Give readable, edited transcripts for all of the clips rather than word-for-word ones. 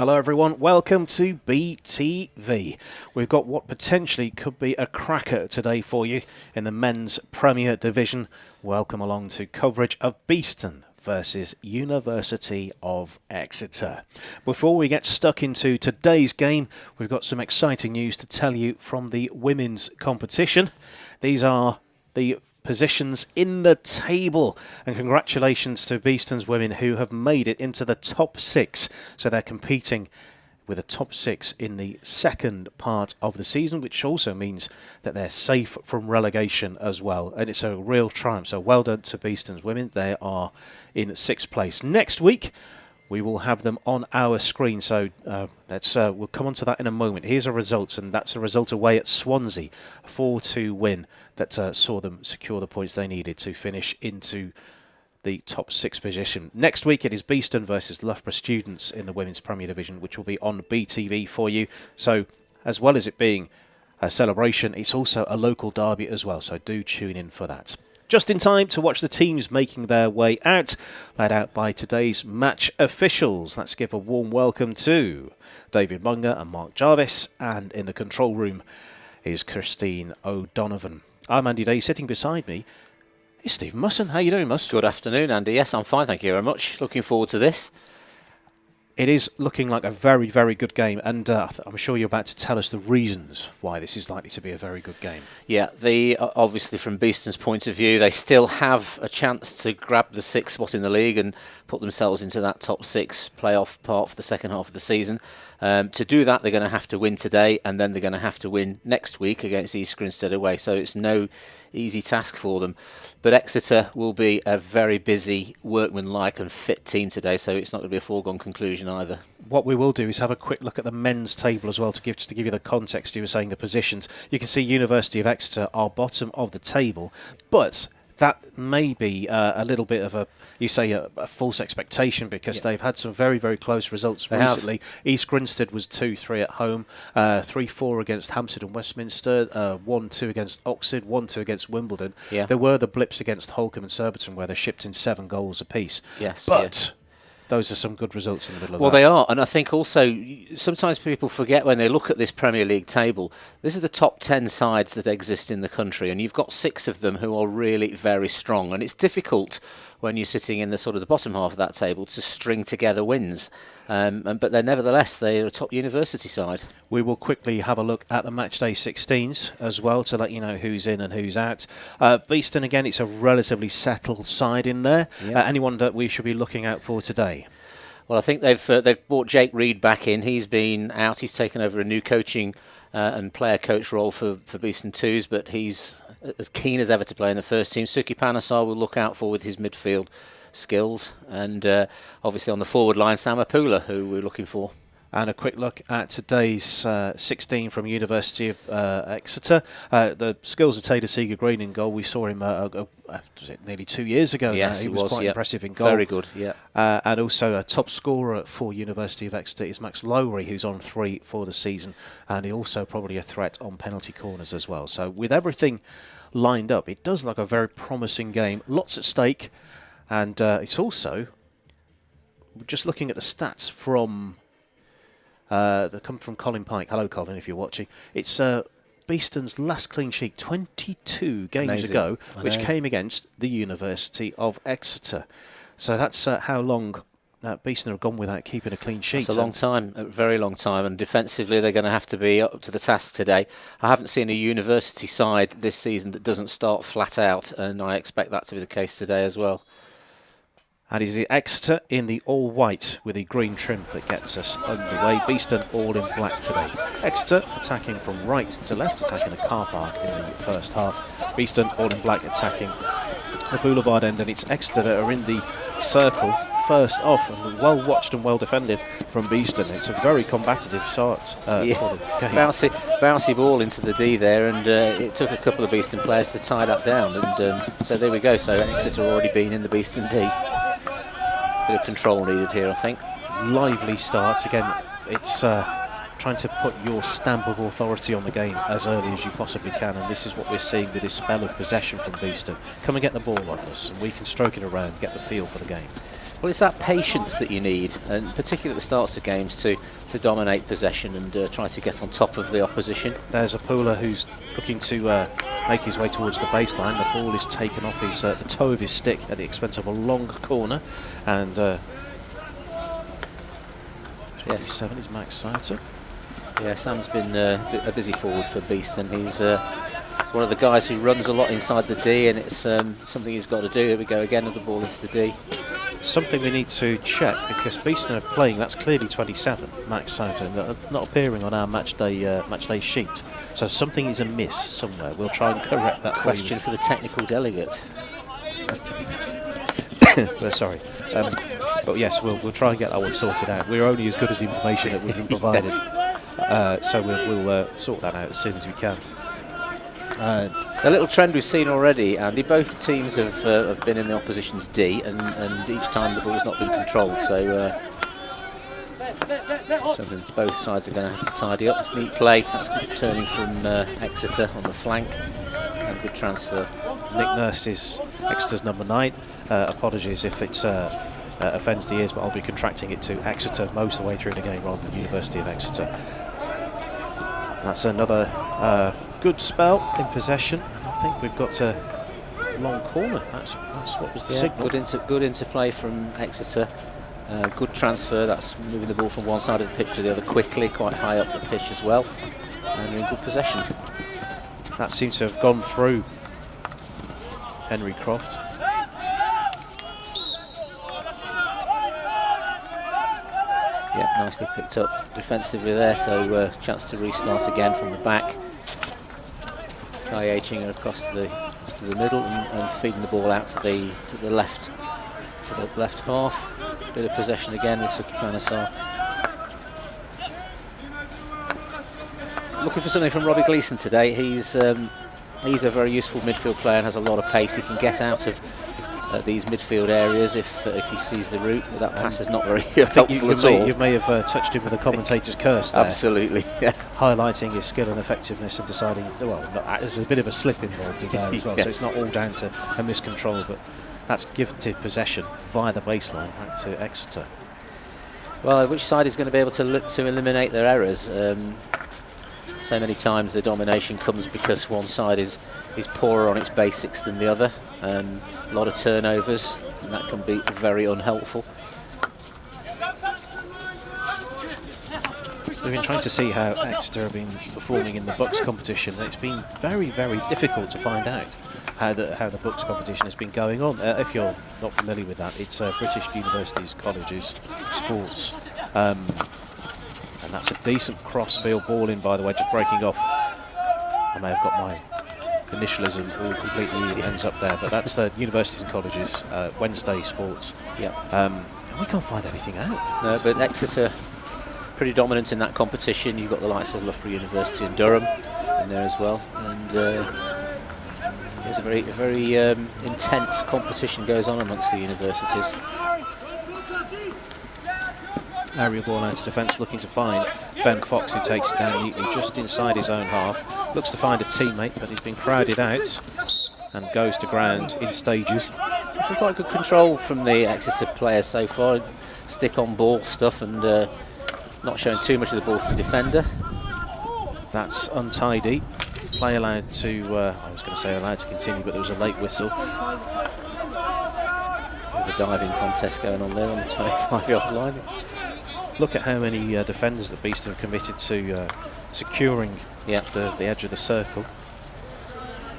Hello everyone, welcome to BTV. We've got what potentially could be a cracker today for you in the men's Premier Division. Welcome along to coverage of Beeston versus University of Exeter. Before we get stuck into today's game, we've got some exciting news to tell you from the women's competition. These are the positions in the table, and congratulations to Beeston's women who have made it into the top 6. So they're competing with a top 6 in the second part of the season, which also means that they're safe from relegation as well, and it's a real triumph. So well done to Beeston's women. They are in 6th place. Next week we will have them on our screen, so we'll come on to that in a moment. Here's a result, and that's a result away at Swansea, a 4-2 win that saw them secure the points they needed to finish into the top 6 position. Next week it is Beeston versus Loughborough Students in the Women's Premier Division, which will be on BTV for you. So as well as it being a celebration, it's also a local derby as well, so do tune in for that. Just in time to watch the teams making their way out, led out by today's match officials. Let's give a warm welcome to David Munger and Mark Jarvis, and in the control room is Christine O'Donovan. I'm Andy Day. Sitting beside me is Steve Musson. How are you doing, Mus? Good afternoon, Andy. Yes, I'm fine, thank you very much. Looking forward to this. It is looking like a very, very good game, and I'm sure you're about to tell us the reasons why this is likely to be a very good game. Yeah, obviously from Beeston's point of view, they still have a chance to grab the 6th spot in the league and put themselves into that top 6 playoff part for the second half of the season. To do that, they're going to have to win today, and then they're going to have to win next week against East Grinstead away. So it's no easy task for them. But Exeter will be a very busy, workmanlike and fit team today, so it's not going to be a foregone conclusion either. What we will do is have a quick look at the men's table as well, to give you the context. You were saying the positions. You can see University of Exeter are bottom of the table, but that may be a little bit of a false expectation, because they've had some very, very close results recently. East Grinstead was 2-3 at home, 3-4 against Hampstead and Westminster, 1-2 against Oxford, 1-2 against Wimbledon. Yeah. There were the blips against Holcombe and Surbiton where they shipped in 7 goals apiece. Yes, but those are some good results in the middle of that. Well, they are, and I think also sometimes people forget when they look at this Premier League table, these are the top 10 sides that exist in the country, and you've got 6 of them who are really very strong, and it's difficult when you're sitting in the sort of the bottom half of that table to string together wins. But they're a top university side. We will quickly have a look at the matchday 16s as well to let you know who's in and who's out. Beeston, again, it's a relatively settled side in there. Yeah. Anyone that we should be looking out for today? Well, I think they've brought Jake Reed back in. He's been out. He's taken over a new coaching and player coach role for Beeston 2s, but he's as keen as ever to play in the first team. Suki Panasar will look out for with his midfield skills, and obviously on the forward line, Sam Apula, who we're looking for. And a quick look at today's 16 from University of Exeter. The skills of Taylor Seeger-Green in goal. We saw him nearly 2 years ago. Yes, he was quite impressive in goal. Very good, yeah. And also a top scorer for University of Exeter is Max Lowry, who's on 3 for the season. And he also probably a threat on penalty corners as well. So with everything lined up, it does look a very promising game. Lots at stake. And it's also, just looking at the stats from that come from Colin Pike. Hello, Colin, if you're watching. It's Beeston's last clean sheet 22 games ago, which came against the University of Exeter. So that's how long Beeston have gone without keeping a clean sheet. It's a long time, a very long time, and defensively they're going to have to be up to the task today. I haven't seen a university side this season that doesn't start flat out, and I expect that to be the case today as well. And is the Exeter in the all-white with the green trim that gets us underway. Beeston all in black today. Exeter attacking from right to left, attacking the car park in the first half. Beeston all in black attacking the boulevard end, and it's Exeter that are in the circle first off, and well watched and well defended from Beeston. It's a very combative start for the game. Bouncy ball into the D there, and it took a couple of Beeston players to tie that down, and so there we go. So Exeter already been in the Beeston D. Bit of control needed here, I think. Lively start again. It's trying to put your stamp of authority on the game as early as you possibly can, and this is what we're seeing with this spell of possession from Beeston. Come and get the ball off us, and we can stroke it around, get the feel for the game. Well, it's that patience that you need, and particularly at the starts of games, to dominate possession and try to get on top of the opposition. There's a Pooler who's looking to make his way towards the baseline. The ball is taken off his the toe of his stick at the expense of a long corner, and 7 is Max Sauter. Yeah, Sam's been a busy forward for Beeston. He's one of the guys who runs a lot inside the D, and it's something he's got to do. Here we go again with the ball into the D. Something we need to check, because Beeston are playing, that's clearly 27, Max Sauter, not appearing on our match day sheet. So something is amiss somewhere. We'll try and correct that. Question for the technical delegate. Sorry. But yes, we'll try and get that one sorted out. We're only as good as the information that we've been provided. So we'll sort that out as soon as we can. It's a little trend we've seen already, Andy. Both teams have been in the opposition's D, and each time the ball's not been controlled. So something both sides are going to have to tidy up. It's neat play. That's good turning from Exeter on the flank, and good transfer. Nick Nurse is Exeter's number 9. Apologies if it offends the ears, but I'll be contracting it to Exeter most of the way through the game rather than University of Exeter. That's another good spell in possession. I think we've got a long corner. That's what was the signal. Good interplay from Exeter. Good transfer. That's moving the ball from one side of the pitch to the other quickly, quite high up the pitch as well, and in good possession. That seems to have gone through Henry Croft. Yeah, nicely picked up defensively there, so chance to restart again from the back. Guy edging across to the middle and feeding the ball out to the left half. Bit of possession again with Suki Panasar. Looking for something from Robbie Gleeson today. He's a very useful midfield player and has a lot of pace. He can get out of these midfield areas if he sees the route, but that pass is not very helpful at all. You may have touched him with a commentator's curse there. Absolutely, yeah. Highlighting his skill and effectiveness and deciding, well, there's a bit of a slip involved in there as well, yes. So it's not all down to a miscontrol, but that's gifted possession via the baseline back to Exeter. Well, which side is going to be able to look to eliminate their errors? So many times the domination comes because one side is poorer on its basics than the other. A lot of turnovers, and that can be very unhelpful. We've been trying to see how Exeter have been performing in the Bucks competition, and it's been very, very difficult to find out how the Bucks competition has been going on. If you're not familiar with that, it's British Universities Colleges Sports. And that's a decent cross-field ball in, by the way, just breaking off. I may have got my initialism all completely ends up there, but that's the Universities and Colleges Wednesday Sports. Yeah. We can't find anything out. No, but Exeter pretty dominant in that competition. You've got the likes of Loughborough University and Durham in there as well, and there's a very intense competition goes on amongst the universities. Aerial ball out to defence, looking to find Ben Fox, who takes it down neatly just inside his own half. Looks to find a teammate, but he's been crowded out and goes to ground in stages. Some quite good control from the Exeter players so far. Stick on ball stuff and not showing too much of the ball to the defender. That's untidy. Play allowed to, I was going to say allowed to continue, but there was a late whistle. There's a diving contest going on there on the 25-yard line. Look at how many defenders that Beeston have committed to securing the edge of the circle.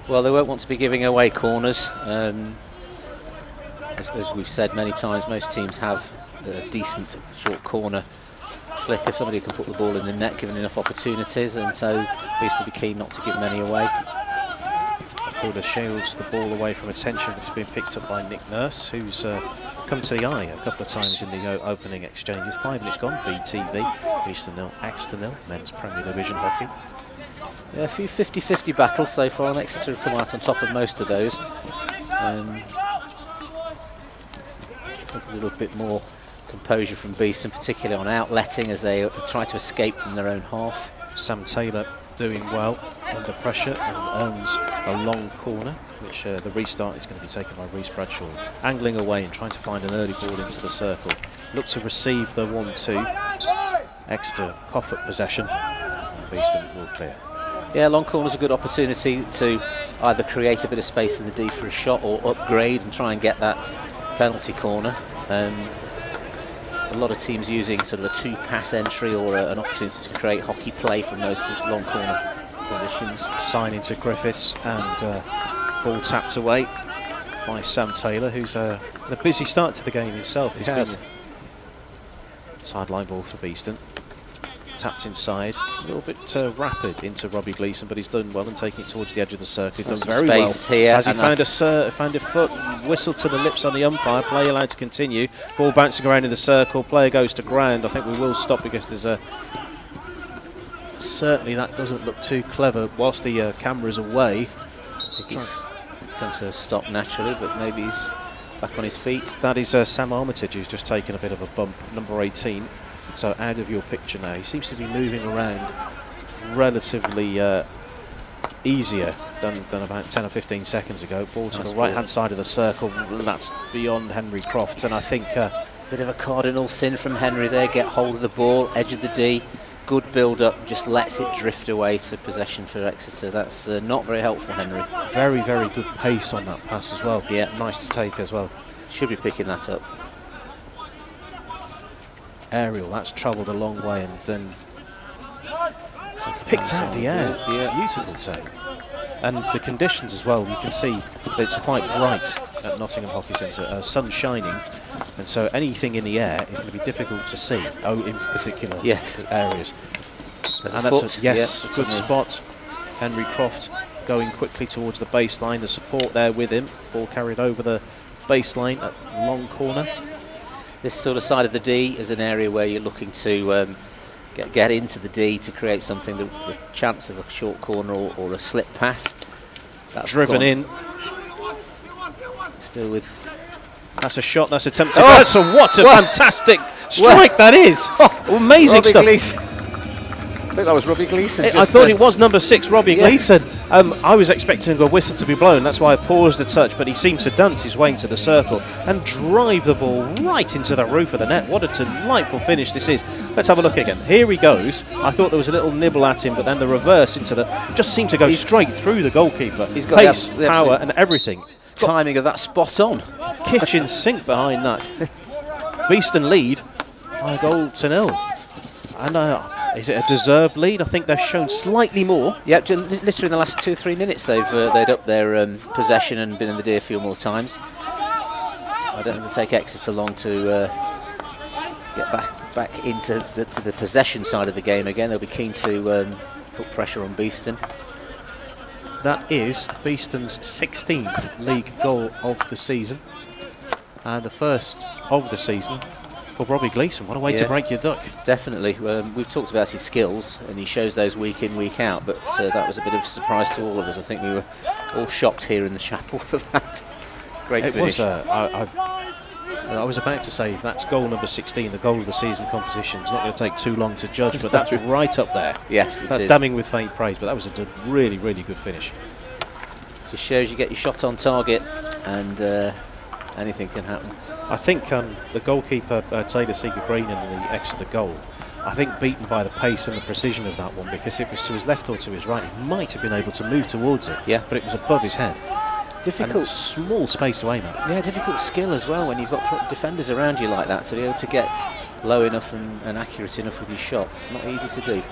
Well, they won't want to be giving away corners. As we've said many times, most teams have a decent short corner flicker, somebody who can put the ball in the net, given enough opportunities, and so Beeston will be keen not to give many away. Calder shields the ball away from attention, but it's been picked up by Nick Nurse, who's come to the eye a couple of times in the opening exchanges. 5 minutes gone, BTV, Beeston 0, Exeter 0, men's Premier Division hockey. Yeah, a few 50-50 battles so far, and Exeter have come out on top of most of those. A little bit more composure from Beeston, particularly on outletting as they try to escape from their own half. Sam Taylor doing well under pressure and earns a long corner, which the restart is going to be taken by Reece Bradshaw. Angling away and trying to find an early ball into the circle. Look to receive the 1-2. Exeter cough up possession. And Beeston will clear. Yeah, long corner's a good opportunity to either create a bit of space in the D for a shot or upgrade and try and get that penalty corner. A lot of teams using sort of a 2-pass entry or an opportunity to create hockey play from those long corner positions. Sign into Griffiths and ball tapped away by Sam Taylor, who's had a busy start to the game himself. He's been sideline ball for Beeston. Tapped inside, a little bit rapid into Robbie Gleeson, but he's done well and taking it towards the edge of the circle. He's done very well. Here As he found a foot, whistle to the lips on the umpire, play allowed to continue. Ball bouncing around in the circle, player goes to ground. I think we will stop because there's a... Certainly that doesn't look too clever whilst the camera's away. I think he's come to a stop naturally, but maybe he's back on his feet. That is Sam Armitage, who's just taken a bit of a bump, number 18. So out of your picture now. He seems to be moving around relatively easier than about 10 or 15 seconds ago. Ball to the right-hand side of the circle. That's beyond Henry Croft, and I think... bit of a cardinal sin from Henry there. Get hold of the ball, edge of the D. Good build-up, just lets it drift away to possession for Exeter. That's not very helpful, Henry. Very, very good pace on that pass as well. Yeah. Nice to take as well. Should be picking that up. Aerial, that's travelled a long way and then picked out the air. Yeah. Beautiful take. And the conditions as well, you can see that it's quite bright at Nottingham Hockey Centre, sun shining, and so anything in the air is going to be difficult to see, in particular areas. And that's a good spot. Henry Croft going quickly towards the baseline, the support there with him, ball carried over the baseline at long corner. This sort of side of the D is an area where you're looking to get into the D to create something, the chance of a short corner or a slip pass. That's driven in. Still with... That's a shot, that's attempted. What a fantastic strike that is. Amazing Robbie stuff. Gleeson. I think that was Robbie Gleeson. I thought it was number 6, Robbie Gleeson. I was expecting a whistle to be blown. That's why I paused the touch, but he seemed to dance his way into the circle and drive the ball right into the roof of the net. What a delightful finish this is. Let's have a look again. Here he goes. I thought there was a little nibble at him, but then the reverse into the... Just seemed to go straight through the goalkeeper. He's got pace, power and everything. Timing of that spot on. Kitchen sink behind that. Beeston lead by a goal to 0. And is it a deserved lead? I think they've shown slightly more. Yep, literally in the last 2-3 minutes they'd upped their possession and been in the D a few more times. I don't think it'll take Exeter long to get back into the possession side of the game again. They'll be keen to put pressure on Beeston. That is Beeston's 16th league goal of the season, and the first of the season for Robbie Gleeson. What a way to break your duck. Definitely. We've talked about his skills, and he shows those week in, week out, but that was a bit of a surprise to all of us. I think we were all shocked here in the chapel for that. Great finish. I was about to say, if that's goal number 16, the goal of the season competition, it's not going to take too long to judge, but that's right up there. Yes, it is. Damning with faint praise, but that was a really, really good finish. Just shows you get your shot on target, and anything can happen. I think the goalkeeper, Taylor Seeger-Green, in the Exeter goal, I think beaten by the pace and the precision of that one, because it was to his left or to his right. He might have been able to move towards it, but it was above his head. Difficult, small space to aim at. Yeah, difficult skill as well when you've got defenders around you like that, to be able to get low enough and accurate enough with your shot. Not easy to do.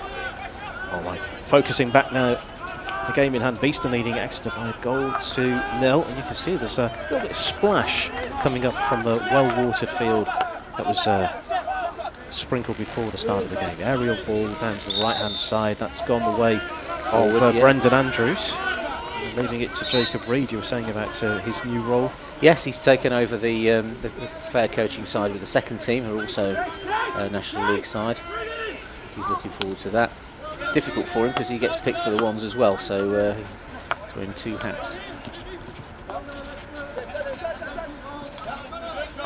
All right, focusing back now, the game in hand. Beeston leading Exeter by a goal to 0, and you can see there's a little bit of splash coming up from the well-watered field that was sprinkled before the start of the game. Aerial ball down to the right-hand side. That's gone the way of Brendan Andrews. Leaving it to Jacob Reed. You were saying about his new role. Yes, he's taken over the player coaching side with the second team, who are also National League side. He's looking forward to that. Difficult for him because he gets picked for the ones as well, so he's wearing 2 hats.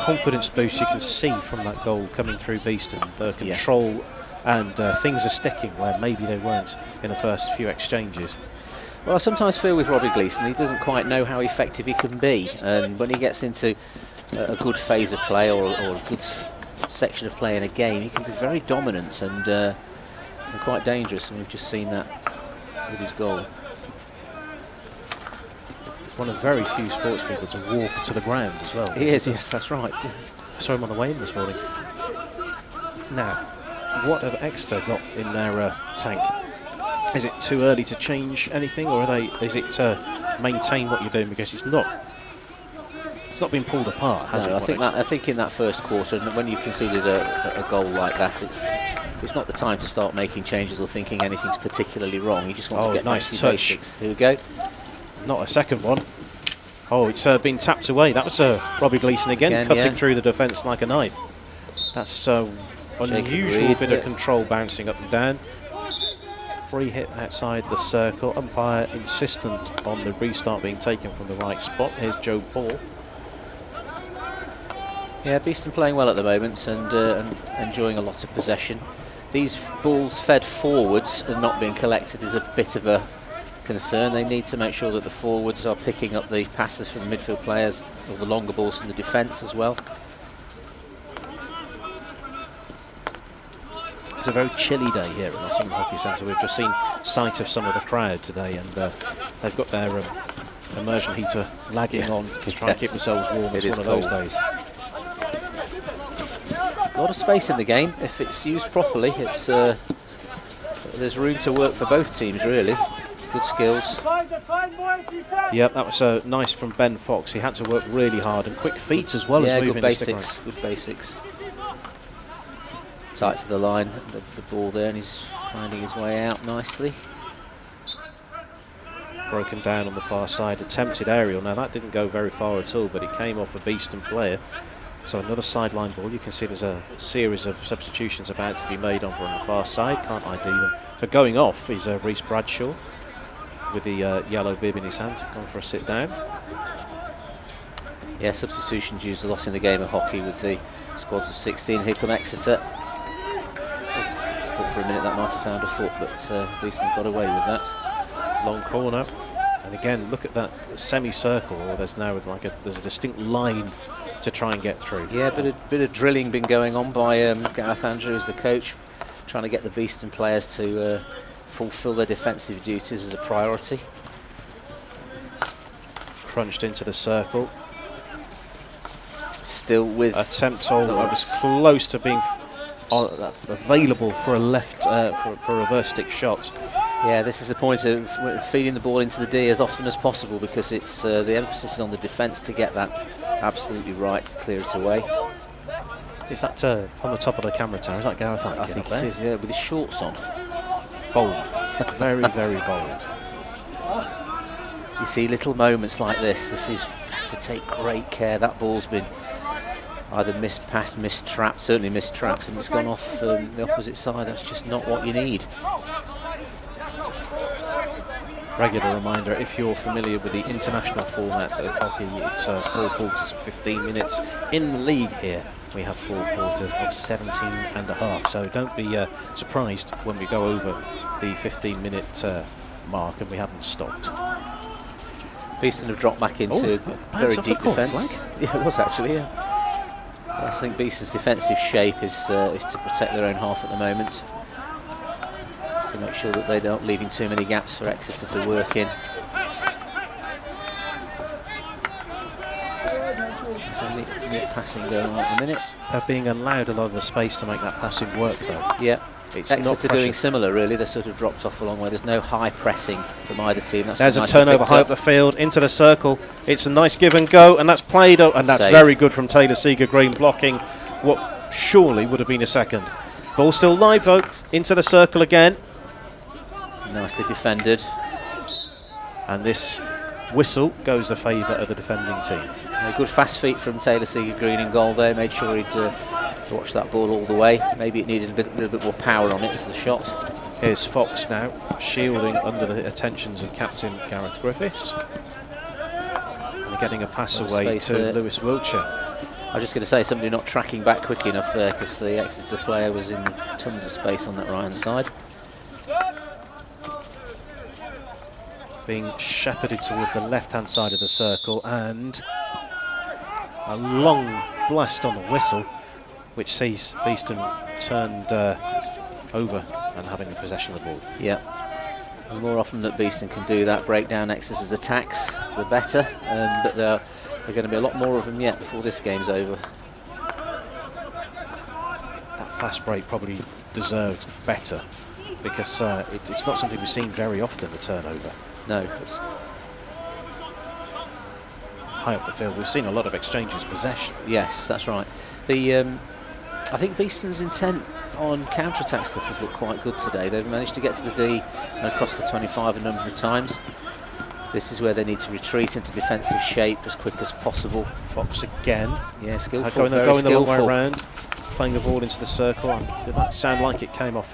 confidence boost you can see from that goal coming through Beeston. The control and things are sticking where maybe they weren't in the first few exchanges. Well, I sometimes feel with Robbie Gleeson, he doesn't quite know how effective he can be, and when he gets into a good phase of play or a good section of play in a game, he can be very dominant and quite dangerous, and we've just seen that with his goal. One of very few sports people to walk to the ground as well. He is, yes, that's right. I saw him on the way in this morning. Now, what have Exeter got in their tank? Is it too early to change anything, or is it to maintain what you're doing, because it's not been pulled apart, has it? I think in that first quarter, and when you've conceded a goal like that, it's not the time to start making changes or thinking anything's particularly wrong. You just want to get back to basics. Here we go. Not a second one. Oh, it's been tapped away. That was Robbie Gleeson again cutting through the defence like a knife. That's unusual bit of control, bouncing up and down. Free hit outside the circle. Umpire insistent on the restart being taken from the right spot. Here's Joe Paul. Yeah, Beeston playing well at the moment and enjoying a lot of possession. These balls fed forwards and not being collected is a bit of a concern. They need to make sure that the forwards are picking up the passes from the midfield players, or the longer balls from the defence as well. It's a very chilly day here at Nottingham Hockey Centre. We've just seen sight of some of the crowd today, and they've got their immersion heater lagging on to try and keep themselves warm. It's one of those days. A lot of space in the game. If it's used properly, it's there's room to work for both teams, really. Good skills. Yep, that was nice from Ben Fox. He had to work really hard, and quick feet as well as moving. Good basics. Good basics. Tight to the line, the ball there, and he's finding his way out nicely. Broken down on the far side, attempted aerial. Now that didn't go very far at all, but it came off a Beeston player. So another sideline ball. You can see there's a series of substitutions about to be made over on the far side. Can't ID them. So going off is Reece Bradshaw with the yellow bib in his hand, going for a sit down. Yeah, substitutions used a lot in the game of hockey with the squads of 16. Here come Exeter. Thought for a minute that might have found a foot, but Beeston got away with that. Long corner, and again look at that semicircle. There's now there's a distinct line to try and get through. Yeah, bit of drilling been going on by Gareth Andrews, the coach, trying to get the Beeston players to fulfil their defensive duties as a priority. Crunched into the circle. Still with attempt. I was close to being available for a left for a reverse stick shot. Yeah, this is the point of feeding the ball into the D as often as possible, because it's the emphasis is on the defence to get that absolutely right to clear it away. Is that on the top of the camera tower? Is that Gareth? I think it is, yeah, with his shorts on. Bold. Very, very bold. You see little moments like this. You have to take great care. That ball's been either mistrapped, certainly mistrapped, and it's gone off the opposite side. That's just not what you need. Regular reminder, if you're familiar with the international format of hockey, it's 4 quarters of 15 minutes. In the league here, we have 4 quarters of 17 and a half. So don't be surprised when we go over the 15-minute mark and we haven't stopped. Beeston have dropped back into very deep defence. Yeah, it was actually, yeah. I think Beeston's defensive shape is to protect their own half at the moment, to make sure that they're not leaving too many gaps for Exeter to work in. There's a neat passing going on at the minute. They're being allowed a lot of the space to make that passing work, though. Yeah. Exeter doing similar, really. They're sort of dropped off a long way. There's no high pressing from either team. There's a turnover high up the field, into the circle. It's a nice give and go, and that's played, and that's very good from Taylor Seeger-Green, blocking what surely would have been a second. Ball still live, though, into the circle again. Nicely defended. And this whistle goes the favour of the defending team. Good fast feet from Taylor Seeger-Green in goal there. Made sure he'd watch that ball all the way. Maybe it needed a little bit more power on it as the shot. Here's Fox now, shielding under the attentions of captain Gareth Griffiths. And getting a pass away to Lewis Wiltshire. I was just going to say, somebody not tracking back quick enough there, because the Exeter player was in tons of space on that right-hand side. Being shepherded towards the left-hand side of the circle, and a long blast on the whistle, which sees Beeston turned over and having the possession of the ball. Yeah. The more often that Beeston can do that, break down Exeter's attacks, the better. But there are going to be a lot more of them yet before this game's over. That fast break probably deserved better, because it's not something we've seen very often, the turnover. No. It's high up the field, we've seen a lot of exchanges of possession. Yes, that's right. I think Beeston's intent on counter-attack stuff has looked quite good today. They've managed to get to the D and across the 25 a number of times. This is where they need to retreat into defensive shape as quick as possible. Fox again. Yeah, skillful, going very the long way skillful. around, playing the ball into the circle. Did that sound like it came off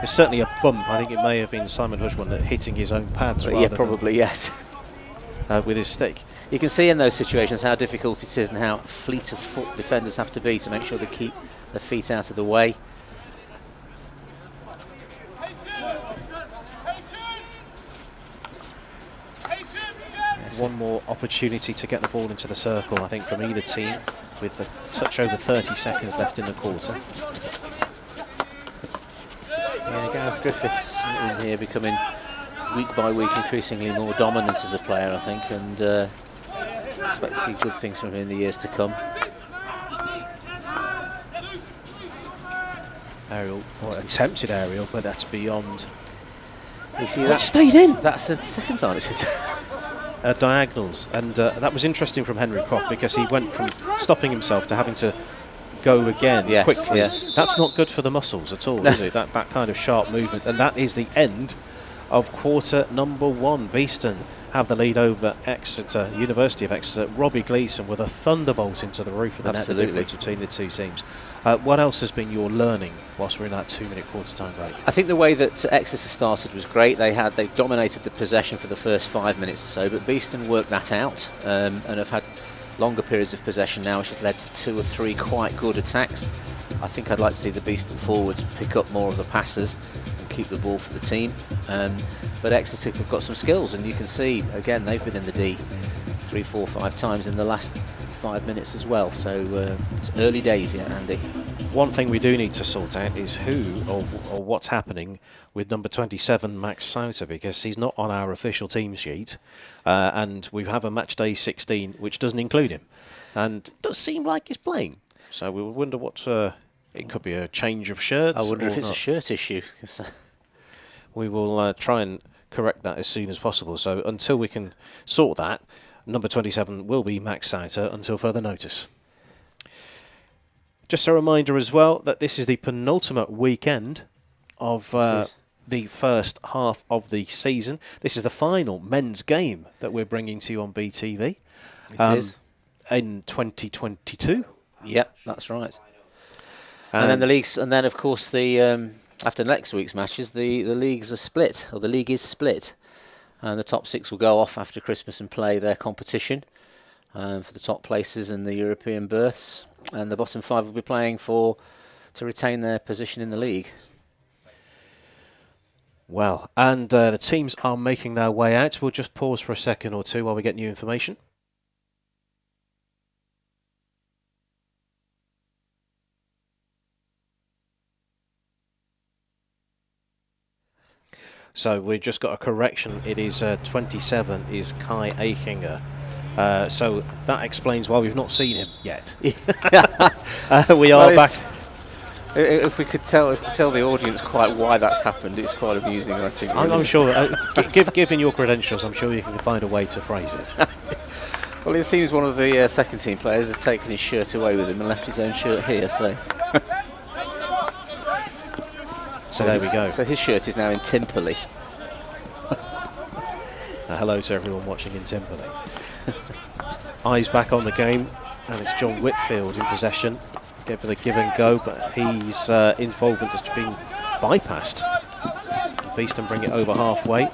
it's certainly a bump. I think it may have been Simon Husband that hitting his own pads. Yeah, probably, yes. With his stick. You can see in those situations how difficult it is and how fleet of foot defenders have to be to make sure they keep their feet out of the way. One more opportunity to get the ball into the circle, I think, from either team, with the touch over 30 seconds left in the quarter. Yeah, Gareth Griffiths in here becoming week by week increasingly more dominant as a player, I think, and expect to see good things from him in the years to come. Aerial, or attempted aerial, but that's beyond. You see that stayed in. That's the second time it's hit. Diagonals, and that was interesting from Henry Croft, because he went from stopping himself to having to go again quickly. Yeah. That's not good for the muscles at all, is it? That kind of sharp movement, and that is the end of quarter number one. Beeston have the lead over Exeter, University of Exeter. Robbie Gleeson with a thunderbolt into the roof of the net, the difference between the two teams. What else has been your learning whilst we're in that 2-minute quarter-time break? I think the way that Exeter started was great. They dominated the possession for the first 5 minutes or so, but Beeston worked that out and have had longer periods of possession now, which has led to 2 or 3 quite good attacks. I think I'd like to see the Beeston forwards pick up more of the passes and keep the ball for the team. But Exeter have got some skills, and you can see, again, they've been in the D 3, 4, 5 times in the last 5 minutes as well. So it's early days yet, Andy. One thing we do need to sort out is who or what's happening with number 27, Max Sauter, because he's not on our official team sheet, and we have a match day 16 which doesn't include him, and it does seem like he's playing. So we wonder what it could be, a change of shirts. I wonder if it's not. a shirt issue. We will try and correct that as soon as possible. So until we can sort that, number 27 will be Max Sauter until further notice. Just a reminder as well that this is the penultimate weekend of the first half of the season. This is the final men's game that we're bringing to you on BTV. It is. In 2022. Yep, that's right. And then the leagues, and then of course the after next week's matches, the leagues are split, or the league is split, and the top 6 will go off after Christmas and play their competition for the top places and the European berths, and the bottom 5 will be playing to retain their position in the league. Well, and the teams are making their way out. We'll just pause for a second or two while we get new information. So we've just got a correction. It is 27 is Kai Aichinger. So that explains why we've not seen him yet. We are back. If we could tell the audience quite why that's happened, it's quite amusing, I think. I'm sure, given your credentials, I'm sure you can find a way to phrase it. Well, it seems one of the second team players has taken his shirt away with him and left his own shirt here, so... So there we go. So his shirt is now in Timperley. Hello to everyone watching in Timperley. Eyes back on the game, and it's John Whitfield in possession. Going for the give and go, but his involvement has been bypassed. Beeston bring it over halfway.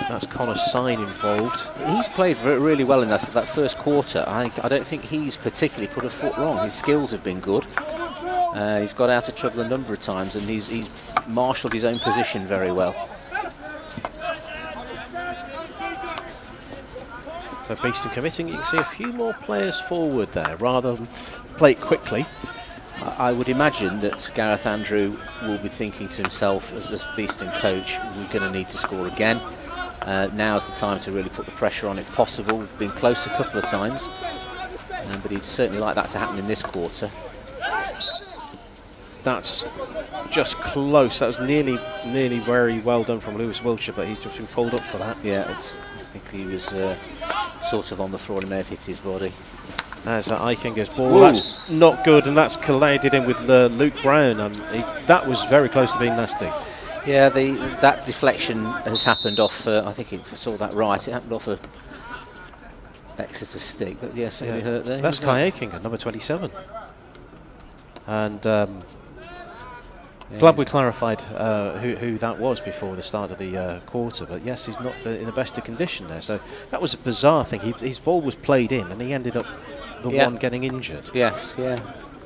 That's Connor Sign involved. He's played really well in that first quarter. I don't think he's particularly put a foot wrong. His skills have been good. He's got out of trouble a number of times, and he's marshalled his own position very well. So Beeston committing, you can see a few more players forward there, rather than play it quickly. I would imagine that Gareth Andrew will be thinking to himself, as Beeston coach, we're going to need to score again. Now's the time to really put the pressure on if possible. We've been close a couple of times, but he'd certainly like that to happen in this quarter. That's just close. That was nearly very well done from Lewis Wiltshire, but he's just been pulled up for that. Yeah, I think he was sort of on the floor and may have hit his body. There's Eikinger's ball. Whoa. That's not good, and that's collided in with Luke Brown, and that was very close to being nasty. Yeah, that deflection has happened off, I think if I saw that right, it happened off a Exeter stick, but yeah, somebody hurt there. That's Kai Eikinger, number 27. And glad we clarified who that was before the start of the quarter, but yes, he's not in the best of condition there. So that was a bizarre thing. His ball was played in, and he ended up the one getting injured. Yes, yeah.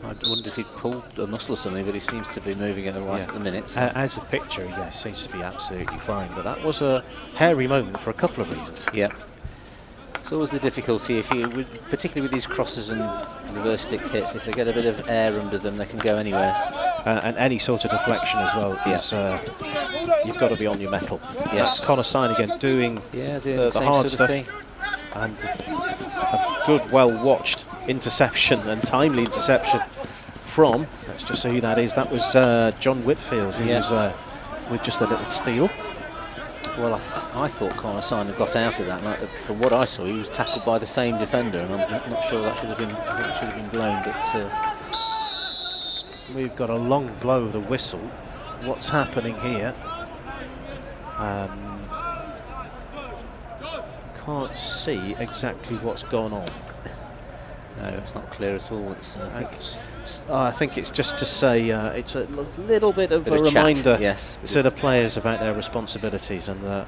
I wondered if he'd pulled a muscle or something, but he seems to be moving it right at the minute. So. As a picture, yes, seems to be absolutely fine, but that was a hairy moment for a couple of reasons. Yeah. It's always the difficulty, particularly with these crosses and reverse stick hits, if they get a bit of air under them, they can go anywhere. And any sort of deflection as well, is you've got to be on your mettle. Yes. That's Connor Sign again doing the hard stuff. And a good, well-watched interception and timely interception from, let's just see who that is, that was John Whitfield, who was with just a little steal. Well, I thought Connor Sign had got out of that. And from what I saw, he was tackled by the same defender, and I'm not sure that should have been blown. But we've got a long blow of the whistle. What's happening here? Can't see exactly what's gone on. No, it's not clear at all. I think it's just to say it's a little bit of a reminder to the players about their responsibilities, and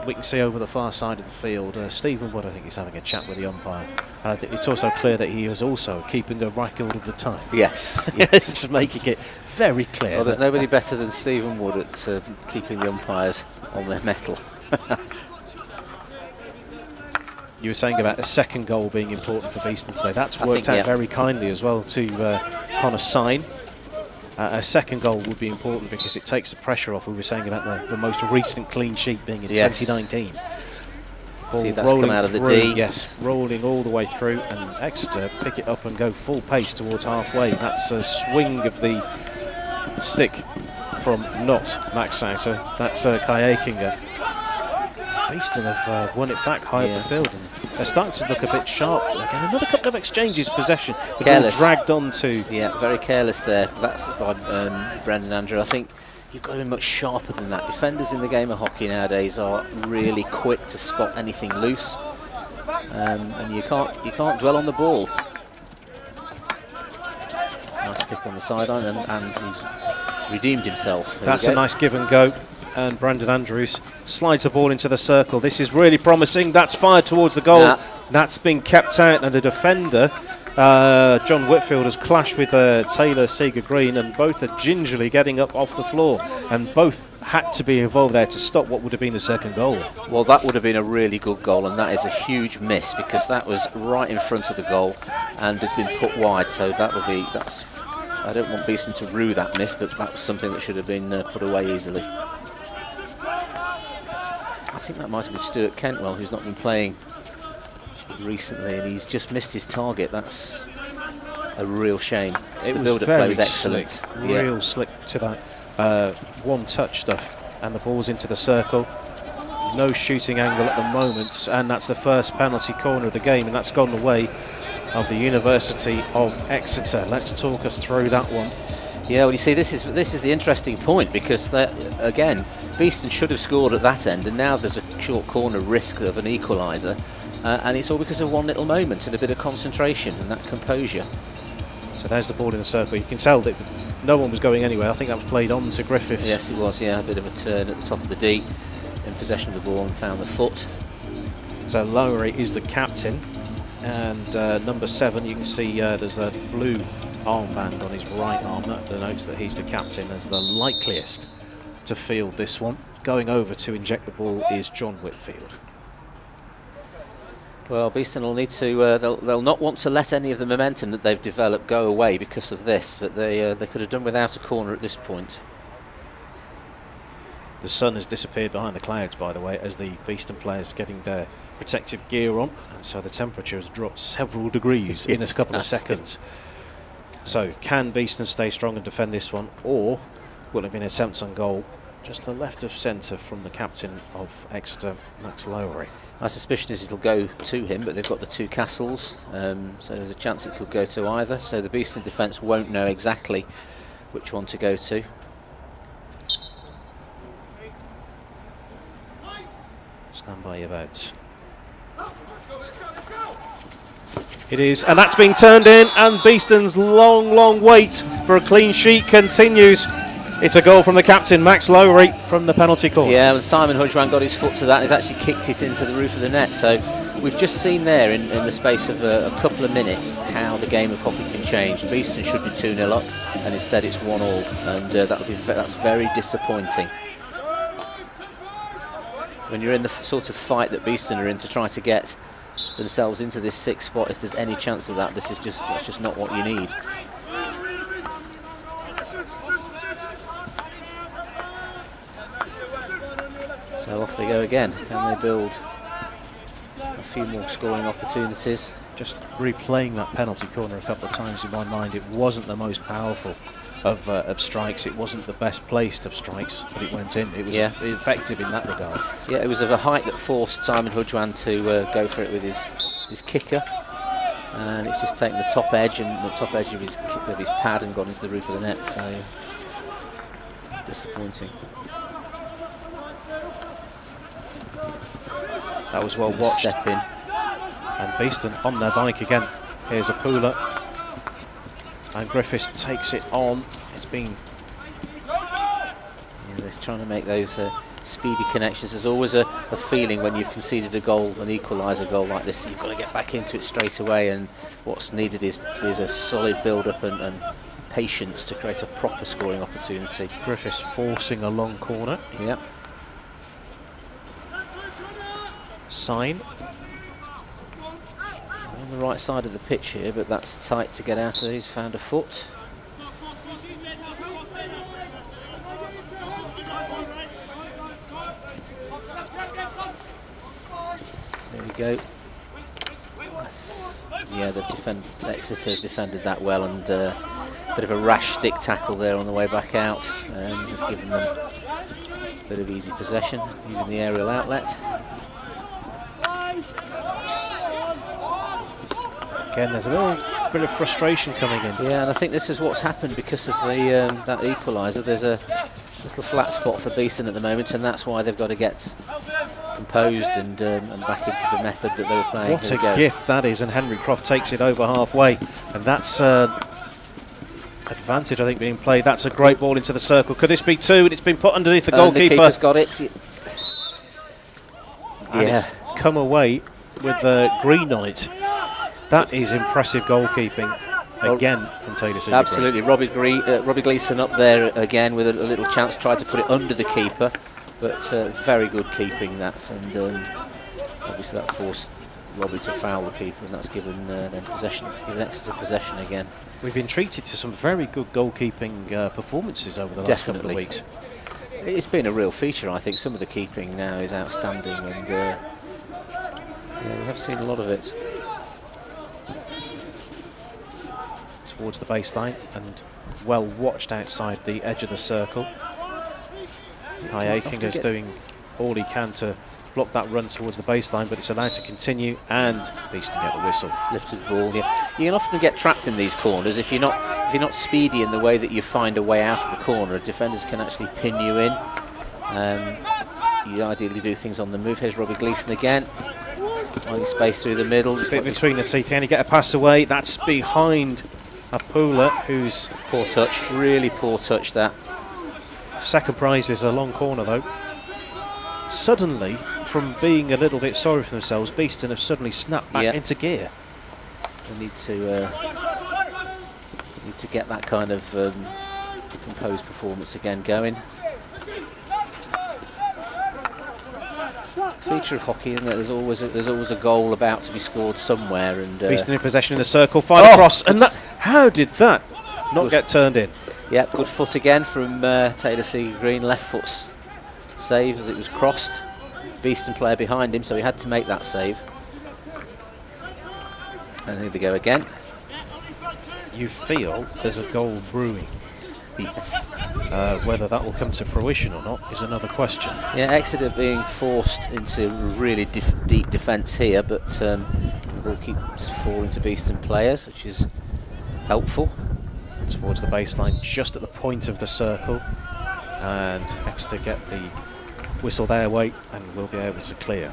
we can see over the far side of the field Stephen Wood, I think, is having a chat with the umpire, and I think it's also clear that he is also keeping a record of the time. Yes, just making it very clear. Well, there's nobody better than Stephen Wood at keeping the umpires on their mettle. You were saying about the second goal being important for Beeston today. That's worked out very kindly as well to Connor Sign. A second goal would be important because it takes the pressure off. We were saying about the most recent clean sheet being in 2019. Ball see, that's come out of the D. Yes, rolling all the way through, and Exeter pick it up and go full pace towards halfway. That's a swing of the stick from not Max Sauter. That's Kai Eikinger. Beeston have won it back high up the field, and they're starting to look a bit sharp again. Another couple of exchanges, possession. The ball dragged on to. Yeah, very careless there. That's by Brendan Andrew. I think you've got to be much sharper than that. Defenders in the game of hockey nowadays are really quick to spot anything loose, and you can't dwell on the ball. Nice kick on the sideline, and he's redeemed himself. That's a nice give and go. And Brandon Andrews slides the ball into the circle. This is really promising. That's fired towards the goal. That's been kept out, and the defender, John Whitfield, has clashed with Taylor Seeger-Green, and both are gingerly getting up off the floor, and both had to be involved there to stop what would have been the second goal. Well, that would have been a really good goal, and that is a huge miss because that was right in front of the goal and has been put wide. So that's. I don't want Beeston to rue that miss, but that was something that should have been put away easily. I think that might have been Stuart Kentwell, who's not been playing recently, and he's just missed his target. That's a real shame. The build-up play was excellent. Slick, real slick to that one-touch stuff, and the ball's into the circle. No shooting angle at the moment, and that's the first penalty corner of the game, and that's gone the way of the University of Exeter. Let's talk us through that one. Yeah, well, you see, this is the interesting point, because again, Beeston should have scored at that end, and now there's a short corner risk of an equaliser, and it's all because of one little moment and a bit of concentration and that composure. So there's the ball in the circle. You can tell that no one was going anywhere. I think that was played on to Griffiths. Yes, it was. Yeah, a bit of a turn at the top of the D. in possession of the ball and found the foot. So Lowry is the captain, and number 7, you can see there's a blue armband on his right arm. That denotes that he's the captain, as the likeliest to field this one. Going over to inject the ball is John Whitfield. Well, Beeston will need to, they'll not want to let any of the momentum that they've developed go away because of this, but they could have done without a corner at this point. The sun has disappeared behind the clouds, by the way, as the Beeston players getting their protective gear on, and so the temperature has dropped several degrees in a couple of seconds. So can Beeston stay strong and defend this one, or will it have been attempts on goal just to the left of centre from the captain of Exeter, Max Lowry? My suspicion is it'll go to him, but they've got the 2 castles, so there's a chance it could go to either. So the Beeston defence won't know exactly which one to go to. Stand by your votes. It is, and that's being turned in, and Beeston's long wait for a clean sheet continues. It's a goal from the captain, Max Lowry, from the penalty corner. Yeah, and Simon Hudgran got his foot to that. He's actually kicked it into the roof of the net. So we've just seen there in the space of a couple of minutes how the game of hockey can change. Beeston should be 2-0 up, and instead it's 1-1, and that's very disappointing. When you're in the sort of fight that Beeston are in to try to get themselves into this 6th spot, if there's any chance of that, that's just not what you need. So off they go again. Can they build a few more scoring opportunities? Just replaying that penalty corner a couple of times in my mind, it wasn't the most powerful of strikes. It wasn't the best placed of strikes, but it went in. It was effective in that regard. Yeah, it was of a height that forced Simon Hudgran to go for it with his kicker, and it's just taken the top edge of his pad and gone into the roof of the net. So disappointing. That was well watched. Step in. And Beeston on their bike again. Here's a pooler. And Griffiths takes it on. It's been... Yeah, they're trying to make those speedy connections. There's always a feeling when you've conceded a goal, an equaliser goal like this, you've got to get back into it straight away, and what's needed is a solid build-up and patience to create a proper scoring opportunity. Griffiths forcing a long corner. Yeah. Sign. On the right side of the pitch here, but that's tight to get out of there. He's found a foot. There we go. Yeah, Exeter defended that well, and a bit of a rash stick tackle there on the way back out. Has given them a bit of easy possession using the aerial outlet. Again, there's a little bit of frustration coming in. Yeah, and I think this is what's happened because of the that equaliser. There's a little flat spot for Beeston at the moment, and that's why they've got to get composed and back into the method that they were playing. What a gift that is, and Henry Croft takes it over halfway, and that's advantage, I think, being played. That's a great ball into the circle. Could this be 2? And it's been put underneath the goalkeeper. The keeper's got it. And it's come away with green on it. That is impressive goalkeeping again from Taylor City. Absolutely. Robbie Gleeson up there again with a little chance, tried to put it under the keeper, but very good keeping that, and obviously that forced Robbie to foul the keeper, and that's given them possession, given Exeter possession again. We've been treated to some very good goalkeeping performances over the last couple of weeks. It's been a real feature, I think. Some of the keeping now is outstanding, and yeah, we have seen a lot of it. Towards the baseline and well watched outside the edge of the circle. High Aikinger's doing all he can to block that run towards the baseline, but it's allowed to continue, and Beeston get the whistle. Lifted ball. Yeah, you can often get trapped in these corners if you're not speedy in the way that you find a way out of the corner. Defenders can actually pin you in. You ideally do things on the move. Here's Robbie Gleeson again, finding space through the middle. A bit between the teeth. Can he get a pass away? That's behind a Pooler, who's poor touch, really poor touch that. Second prize is a long corner though. suddenly, from being a little bit sorry for themselves, Beeston have suddenly snapped back into gear. They need to get that kind of composed performance again going. Feature of hockey, isn't it? There's always a goal about to be scored somewhere, and Beeston in possession in the circle, fired across, and how did that not get turned in? Yeah, good foot again from Taylor C. Green, left foot save as it was crossed. Beeston player behind him, so he had to make that save. And here they go again. You feel there's a goal brewing. Yes. Whether that will come to fruition or not is another question. Yeah, Exeter being forced into really deep defence here, but the ball keeps falling to Beeston players, which is helpful. Towards the baseline, just at the point of the circle, and Exeter get the whistled airway and will be able to clear.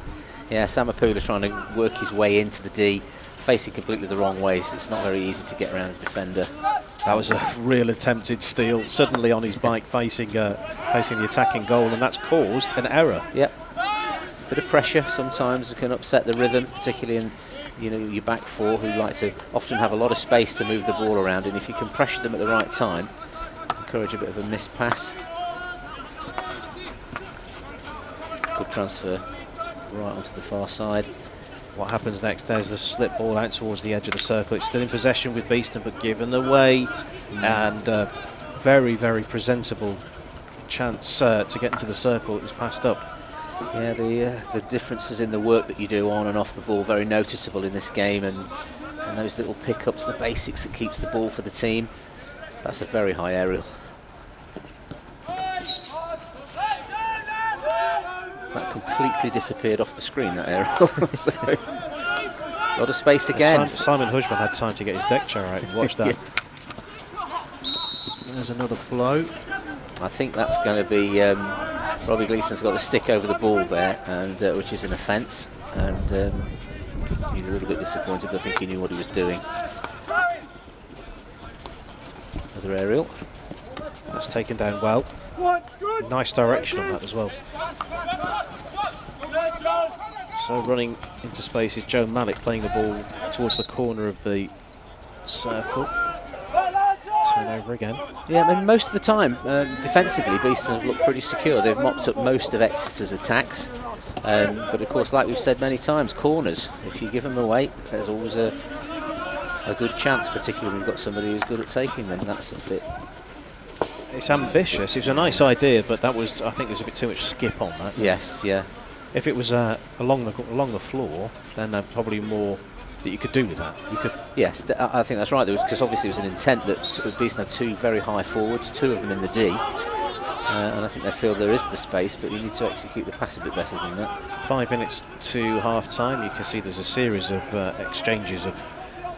Yeah, Samapula trying to work his way into the D, facing completely the wrong way, so it's not very easy to get around a defender. That was a real attempted steal, suddenly on his bike facing the attacking goal, and that's caused an error. Yep. Bit of pressure sometimes can upset the rhythm, particularly in your back four, who like to often have a lot of space to move the ball around, and if you can pressure them at the right time, encourage a bit of a missed pass. Good transfer right onto the far side. What happens next? There's the slip ball out towards the edge of the circle. It's still in possession with Beeston, but given away, and very, very presentable chance to get into the circle is passed up. Yeah, the differences in the work that you do on and off the ball very noticeable in this game, and those little pickups, the basics that keeps the ball for the team. That's a very high aerial. That completely disappeared off the screen, that aerial. So, a lot of space again. Simon Husband had time to get his deck chair out and watch that. There's another blow. I think that's going to be Robbie Gleason's got a stick over the ball there, and which is an offence, and he's a little bit disappointed, but I think he knew what he was doing. Another aerial. That's taken down well. Nice direction on that as well. So running into space is Joe Malik, playing the ball towards the corner of the circle. Turnover again. Yeah, I mean, most of the time, defensively, Beeston have looked pretty secure. They've mopped up most of Exeter's attacks. But of course, like we've said many times, corners, if you give them away, there's always a good chance, particularly when you've got somebody who's good at taking them. That's a bit... It's ambitious. It was a nice idea, but that was, I think, there's a bit too much skip on that. Yes, yeah. If it was along the floor, then there's probably more that you could do with that. You could. Yes, I think that's right. Because obviously it was an intent that Beeston had two very high forwards, two of them in the D, and I think they feel there is the space, but you need to execute the pass a bit better than that. 5 minutes to half time. You can see there's a series of exchanges of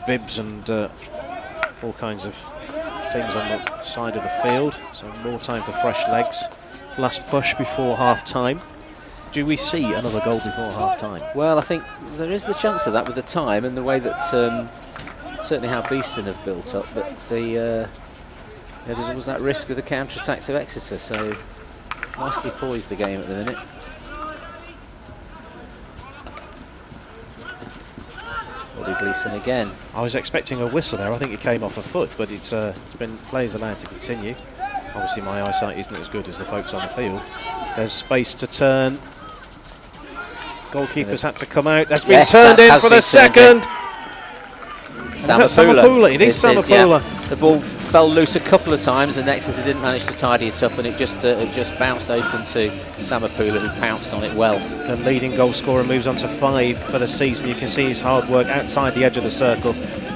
bibs and all kinds of things on the side of the field. So more time for fresh legs. Last push before half time. Do we see another goal before half time? Well, I think there is the chance of that with the time and the way that certainly how Beeston have built up, but there's always that risk of the counter-attacks of Exeter, so nicely poised the game at the minute. Robbie Gleason again. I was expecting a whistle there. I think it came off a foot, but it's been players allowed to continue. Obviously my eyesight isn't as good as the folks on the field. There's space to turn. Goalkeeper's had to come out. That's been turned in for the second. Samapula. It is Samapula. Yeah. The ball fell loose a couple of times and Exeter didn't manage to tidy it up, and it just bounced open to Samapula, who pounced on it well. The leading goal scorer moves on to 5 for the season. You can see his hard work outside the edge of the circle.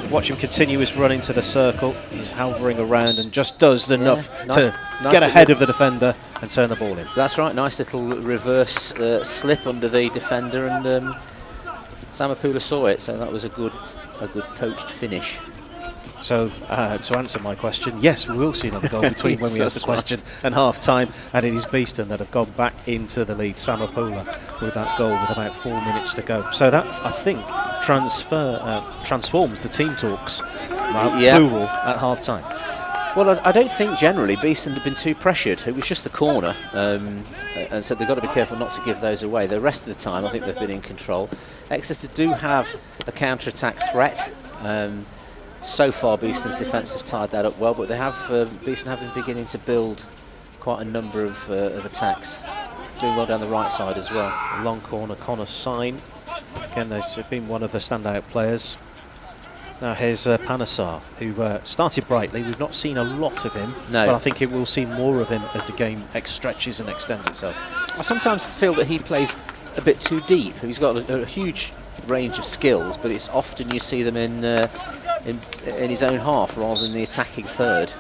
Watch him continue his run into the circle. He's hovering around and just does enough to get ahead of the defender and turn the ball in. That's right, nice little reverse slip under the defender, and Samapula saw it, so that was a good coached finish. So to answer my question, yes, we will see another goal between when we ask the question and half time, and it is Beeston that have gone back into the lead. Samapula with that goal with about 4 minutes to go. So that, I think, transforms the team talks plural at half time. Well, I don't think generally Beeston have been too pressured. It was just the corner, and so they've got to be careful not to give those away. The rest of the time, I think they've been in control. Exeter do have a counter-attack threat. So far, Beeston's defence have tied that up well, but they have Beeston have been beginning to build quite a number of attacks. Doing well down the right side as well. A long corner, Connor Sign. Again, he's been one of the standout players. Now here's Panasar, who started brightly. We've not seen a lot of him, but I think it will see more of him as the game stretches and extends itself. I sometimes feel that he plays a bit too deep. He's got a huge range of skills, but it's often you see them in his own half rather than the attacking third.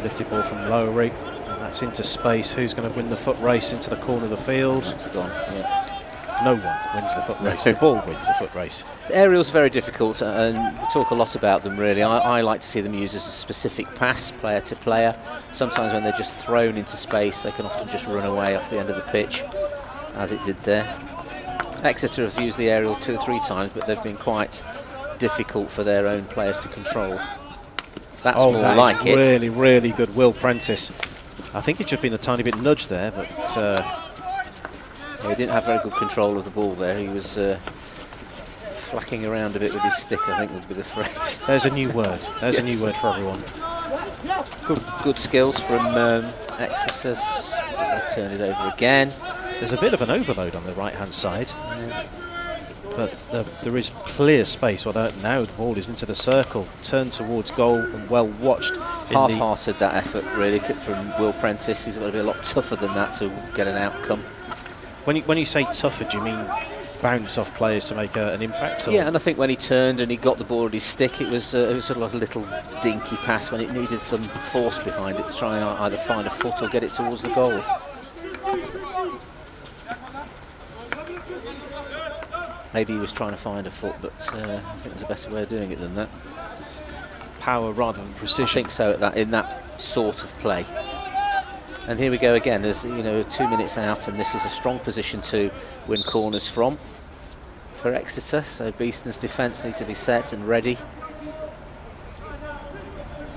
Lifted ball from Lowry, and that's into space. Who's going to win the foot race into the corner of the field? That's gone, yeah. No one wins the foot race. The ball wins the foot race. Aerials are very difficult, and we talk a lot about them, really. I like to see them used as a specific pass, player to player. Sometimes when they're just thrown into space, they can often just run away off the end of the pitch, as it did there. Exeter have used the aerial 2 or 3 times, but they've been quite difficult for their own players to control. That's more like it. Really, really good. Will Prentice. I think it should have been a tiny bit nudged there, but he didn't have very good control of the ball there. He was flacking around a bit with his stick, I think would be the phrase. There's a new word. There's a new word for everyone. Good skills from Exeter. They've turned it over again. There's a bit of an overload on the right-hand side. But there is clear space. Well, now the ball is into the circle, turned towards goal, and well watched. Half-hearted that effort, really, from Will Prentice. He's got to be a lot tougher than that to get an outcome. When you say tougher, do you mean bounce off players to make an impact? Or? Yeah, and I think when he turned and he got the ball at his stick, it was sort of like a little dinky pass when it needed some force behind it to try and either find a foot or get it towards the goal. Maybe he was trying to find a foot, but I think there's a better way of doing it than that. Power rather than precision. I think so in that sort of play. And here we go again. There's 2 minutes out, and this is a strong position to win corners from for Exeter. So Beeston's defence needs to be set and ready.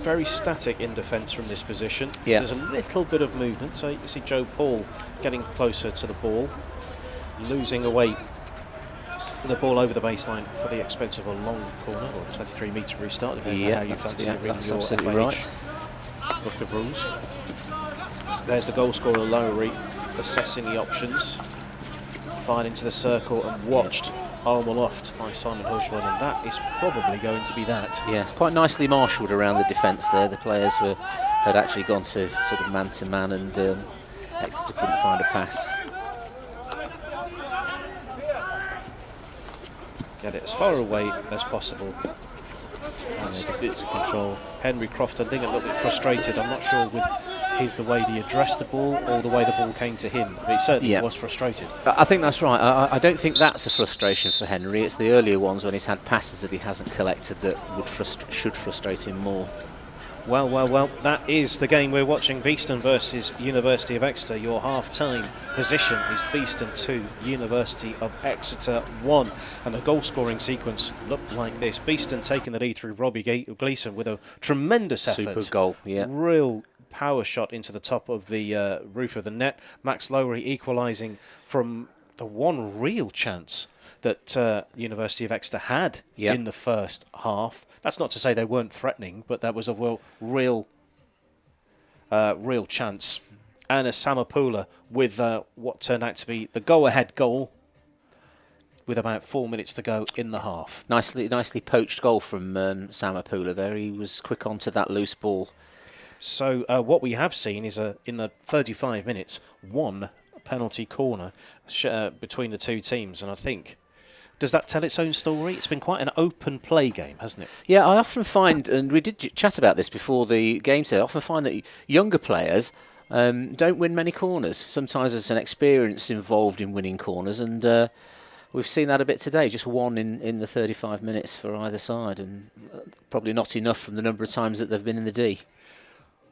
Very static in defence from this position. Yeah. There's a little bit of movement. So you can see Joe Paul getting closer to the ball, losing away the ball over the baseline for the expense of a long corner or 23-metre restart. Yeah, how you fancy reading that's your absolutely FH right. book of rules. There's the goal scorer Lowry assessing the options, fired into the circle and watched arm aloft by Simon Hushman, and that is probably going to be that. Yeah, it's quite nicely marshalled around the defence there. The players had actually gone to sort of man-to-man, and Exeter couldn't find a pass. Get it as far away as possible. And a bit to control. Henry Croft, I think, a little bit frustrated. I'm not sure with the way he addressed the ball or the way the ball came to him, but he certainly was frustrated. I think that's right. I don't think that's a frustration for Henry. It's the earlier ones when he's had passes that he hasn't collected that should frustrate him more. Well, that is the game we're watching. Beeston versus University of Exeter. Your half-time position is Beeston 2, University of Exeter 1. And the goal-scoring sequence looked like this. Beeston taking the lead through Robbie Gleeson with a tremendous effort. Super goal, yeah. Real power shot into the top of the roof of the net. Max Lowry equalising from the one real chance that University of Exeter had in the first half. That's not to say they weren't threatening, but that was a real chance. And a Samapula with what turned out to be the go-ahead goal with about 4 minutes to go in the half. Nicely poached goal from Samapula there. He was quick onto that loose ball. So what we have seen is in the 35 minutes, one penalty corner between the two teams, and I think, does that tell its own story? It's been quite an open play game, hasn't it? Yeah, I often find, and we did chat about this before the game today, I often find that younger players don't win many corners. Sometimes there's an experience involved in winning corners, and we've seen that a bit today, just one in the 35 minutes for either side, and probably not enough from the number of times that they've been in the D.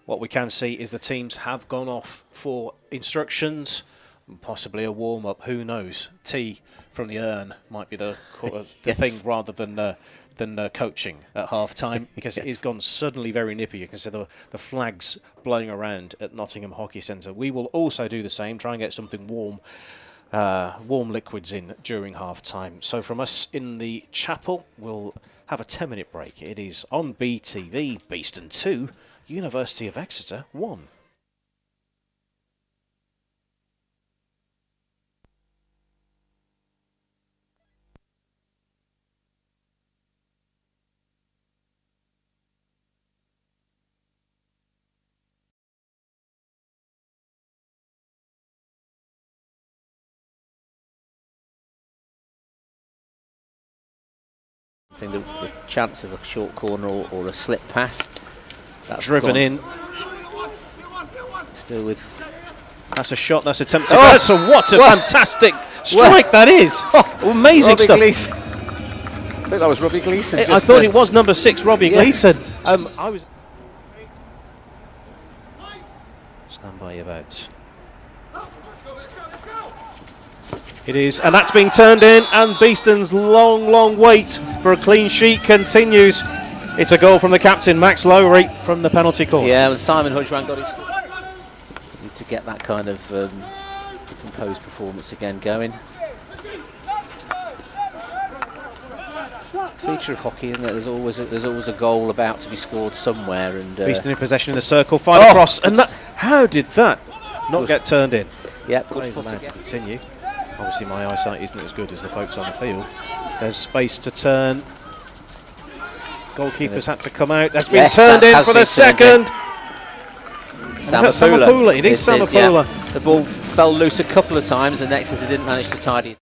What we can see is the teams have gone off for instructions. Possibly a warm-up, who knows? Tea from the urn might be the Yes. thing rather than coaching at half-time, because it has gone suddenly very nippy. You can see the flags blowing around at Nottingham Hockey Centre. We will also do the same, try and get something warm liquids in during half-time. So from us in the chapel, we'll have a 10-minute break. It is on BTV, Beeston 2, University of Exeter 1. I think the chance of a short corner or a slip pass. That's Driven gone. in. Still with... That's a shot, that's attempted. Oh! That's what a fantastic strike that is. Amazing Robbie stuff. Gleeson. I think that was Robbie Gleeson. I thought it was number 6, Robbie Gleeson. I was... Stand by your votes. It is, and that's being turned in, and Beeston's long wait for a clean sheet continues. It's a goal from the captain, Max Lowry, from the penalty corner. Yeah, when Simon Hudgran got his foot. Need to get that kind of composed performance again going. Feature of hockey, isn't it? There's always a goal about to be scored somewhere, and Beeston in possession in the circle, fired across, and how did that not get turned in? Yeah, good Plays foot allowed to again. continue. Obviously, my eyesight isn't as good as the folks on the field. There's space to turn. Goalkeeper's had to come out. That's been turned in for the second. Samapula. It is Samapula. Yeah. The ball fell loose a couple of times, and Exeter didn't manage to tidy it.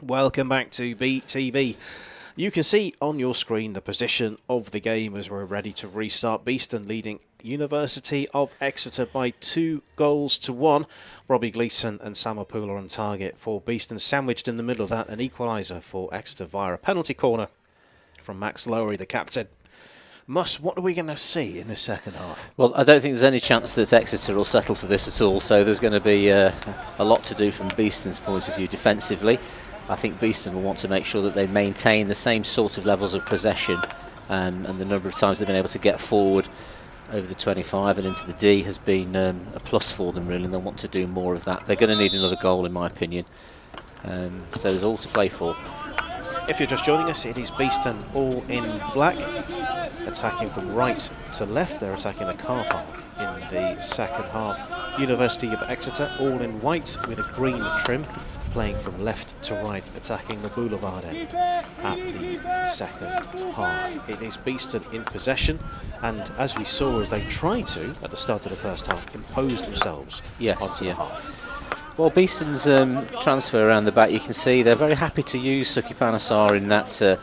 Welcome back to BTV. You can see on your screen the position of the game as we're ready to restart. Beeston leading University of Exeter by 2-1. Robbie Gleeson and Sam Opula on target for Beeston. Sandwiched in the middle of that, an equaliser for Exeter via a penalty corner from Max Lowery, the captain. What are we going to see in the second half? Well, I don't think there's any chance that Exeter will settle for this at all, so there's going to be a lot to do from Beeston's point of view defensively. I think Beeston will want to make sure that they maintain the same sort of levels of possession, and the number of times they've been able to get forward over the 25 and into the D has been a plus for them, really, and they'll want to do more of that. They're going to need another goal, in my opinion. So there's all to play for. If you're just joining us, it is Beeston all in black, attacking from right to left. They're attacking the car park in the second half. University of Exeter all in white with a green trim, playing from left to right, attacking the boulevard end at the second half. It is Beeston in possession, and as we saw, as they tried to, at the start of the first half, impose themselves onto the half. Well, Beeston's transfer around the back, you can see they're very happy to use Suki Panasar in that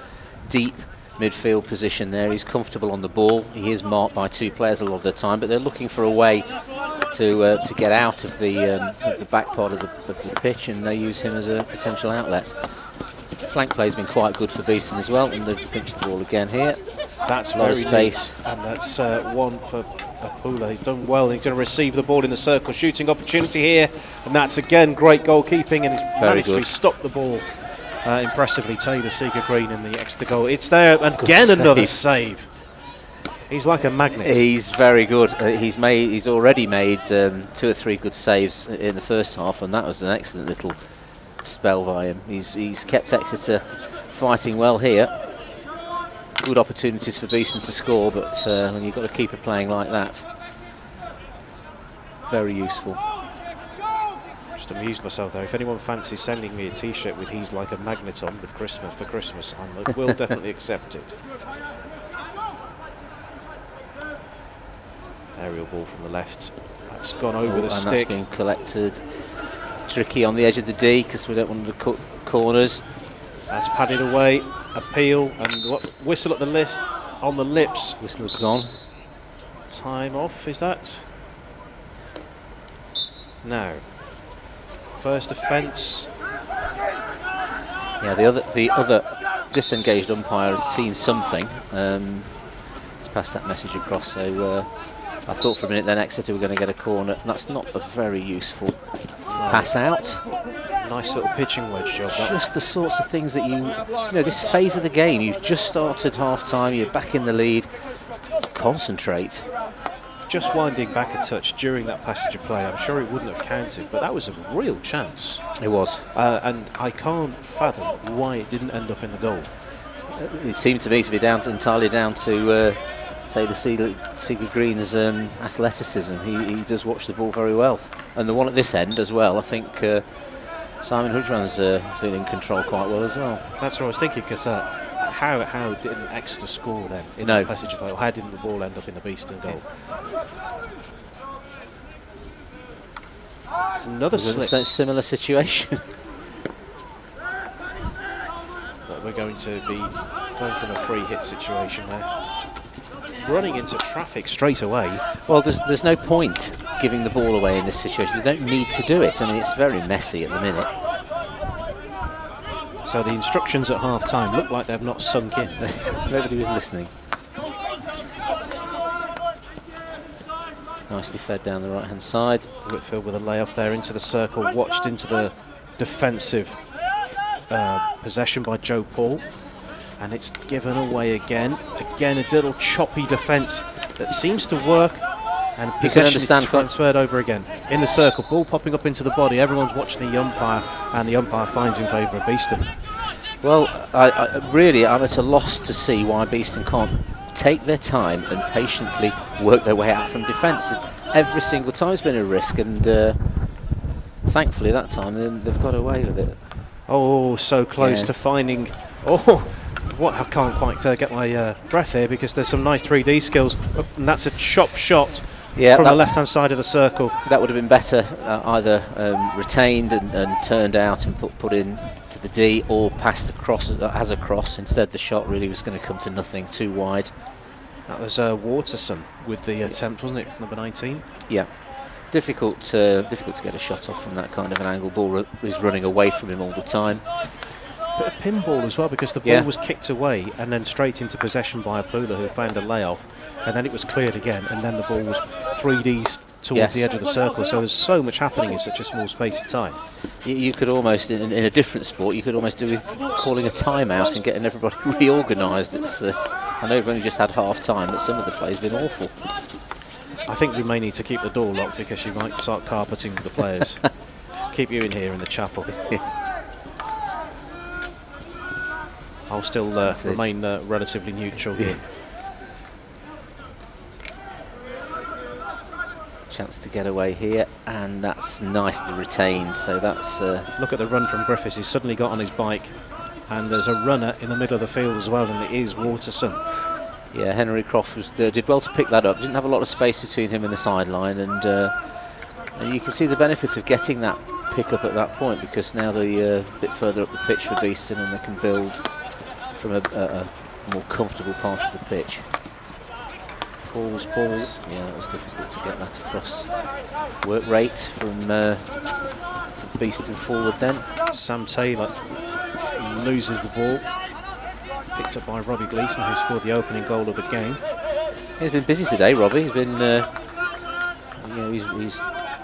deep midfield position there. He's comfortable on the ball. He is marked by two players a lot of the time, but they're looking for a way to get out of the back part of the pitch, and they use him as a potential outlet. Flank play has been quite good for Beeston as well, and they've pinched the ball again here. That's a lot of space. Neat. And that's one for Opula. He's done well. He's going to receive the ball in the circle. Shooting opportunity here, and that's again great goalkeeping, and he's managed to stop the ball impressively. Taylor Seeger Green in the Exeter goal. It's there, and again another save. He's like a magnet. He's very good. He's already made 2 or 3 good saves in the first half, and that was an excellent little spell by him. He's kept Exeter fighting well here. Good opportunities for Beeston to score, but when you've got a keeper playing like that, very useful. Just amused myself there. If anyone fancies sending me a T-shirt with "He's like a magnet" on for Christmas, I will definitely accept it. Aerial ball from the left. That's gone over the stick. And that's been collected. Tricky on the edge of the D because we don't want to cut corners. That's padded away. Appeal and whistle at the list on the lips. Whistle gone. Time off. Is that? No. First offence. Yeah, the other disengaged umpire has seen something. He's passed that message across. So I thought for a minute then Exeter were going to get a corner. That's not a very useful pass out. Nice little pitching wedge job. Just the sorts of things that you know, this phase of the game, you've just started half time, you're back in the lead. Concentrate. Just winding back a touch during that passage of play, I'm sure it wouldn't have counted, but that was a real chance. It was. And I can't fathom why it didn't end up in the goal. It seemed to me to be entirely down to say the Seeger Green's athleticism. He does watch the ball very well. And the one at this end as well, I think Simon Hudran's been in control quite well as well. That's what I was thinking, because how didn't Exeter score then in the passage of play? How didn't the ball end up in the Beeston goal? It's another slip. Similar situation. But we're going to be going from a free hit situation there. Running into traffic straight away. Well, there's no point giving the ball away in this situation. You don't need to do it. I mean, it's very messy at the minute. So the instructions at half-time look like they've not sunk in. Nobody was listening. Nicely fed down the right-hand side. Whitfield with a layoff there into the circle, watched into the defensive possession by Joe Paul. And it's given away again. Again, a little choppy defence that seems to work. And possession transferred over again. In the circle, ball popping up into the body. Everyone's watching the umpire, and the umpire finds in favour of Beeston. Well, I'm at a loss to see why Beeston can't take their time and patiently work their way out from defence. Every single time it's been a risk, and thankfully that time they've got away with it. Oh, so close to finding... Oh! I can't quite get my breath here, because there's some nice 3D skills, and that's a chop shot from the left-hand side of the circle. That would have been better, either retained and turned out and put in to the D or passed across as a cross. Instead, the shot really was going to come to nothing, too wide. That was Waterson with the attempt, wasn't it? Number 19. Yeah. Difficult to get a shot off from that kind of an angle. Ball is running away from him all the time. Bit of pinball as well, because the ball was kicked away and then straight into possession by Abula, who found a layoff, and then it was cleared again, and then the ball was 3Ds towards the edge of the circle. So there's so much happening in such a small space of time. You could almost, in a different sport, you could almost do with calling a timeout and getting everybody reorganised. I know we've only just had half time, but some of the play's been awful. I think we may need to keep the door locked, because you might start carpeting the players. Keep you in here in the chapel. I'll still remain relatively neutral here. Chance to get away here, and that's nicely retained. So that's look at the run from Griffiths. He's suddenly got on his bike, and there's a runner in the middle of the field as well, and it is Waterson. Yeah, Henry Croft did well to pick that up. Didn't have a lot of space between him and the sideline, and you can see the benefits of getting that pick up at that point, because now they're a bit further up the pitch for Beeston, and they can build from a more comfortable part of the pitch. Paul's ball. Yeah, it was difficult to get that across. Work rate from Beeston forward then. Sam Taylor loses the ball. Picked up by Robbie Gleeson, who scored the opening goal of the game. He's been busy today, Robbie. He's been, his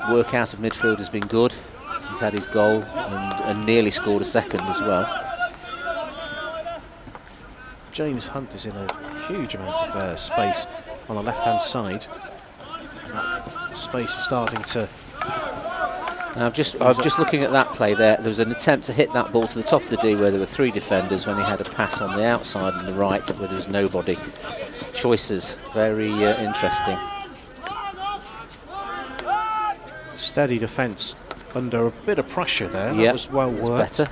work out of midfield has been good. He's had his goal and nearly scored a second as well. James Hunt is in a huge amount of space on the left-hand side. And that space is starting to... Now, I was just looking at that play there. There was an attempt to hit that ball to the top of the D where there were 3 defenders, when he had a pass on the outside and the right where there was nobody. Choices, very interesting. Steady defence under a bit of pressure there. That was well worked. Better.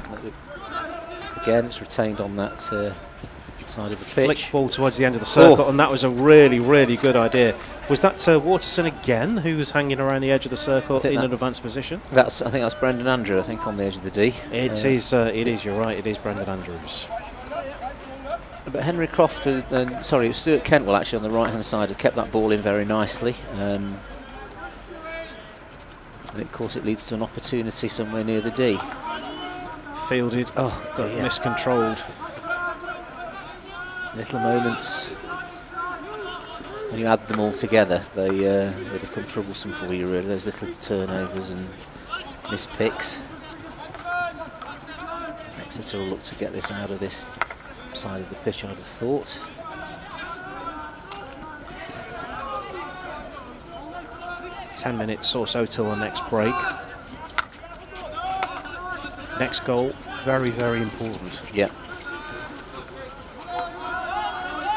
Again, it's retained on that side of the pitch. Flick ball towards the end of the circle, and that was a really, really good idea. Was that Waterson again, who was hanging around the edge of the circle in an advanced position? I think that's Brendan Andrew, I think, on the edge of the D. It is, you're right, it is Brendan Andrews. But Henry Croft, it was Stuart Kentwell actually on the right-hand side, had kept that ball in very nicely. And of course it leads to an opportunity somewhere near the D. Fielded, but miscontrolled. Little moments, when you add them all together, they become troublesome for you, really. Those little turnovers and missed picks. Exeter will look to get this out of this side of the pitch, I'd have thought. $10 minutes or so till the next break. Next goal, very, very important. Yeah.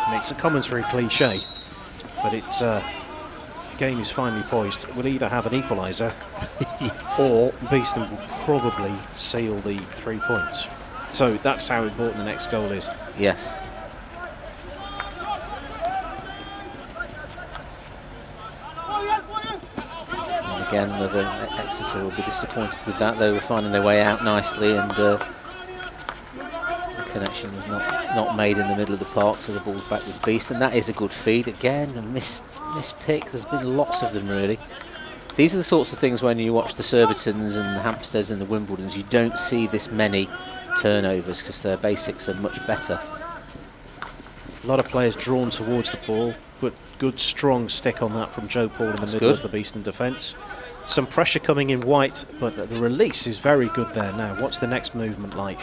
And it's a commentary cliche, but it's the game is finally poised. We'll either have an equaliser or Beeston will probably seal the 3 points. So that's how important the next goal is. Yes. And again, whether Exeter will be disappointed with that. They were finding their way out nicely, and the connection was not made in the middle of the park, so the ball's back with Beeston. That is a good feed. Again, a miss pick. There's been lots of them, really. These are the sorts of things when you watch the Surbiton's and the Hampsteads and the Wimbledons, you don't see this many turnovers because their basics are much better. A lot of players drawn towards the ball, but good strong stick on that from Joe Paul in the middle of the Beeston defence. Some pressure coming in White, but the release is very good there now. What's the next movement like?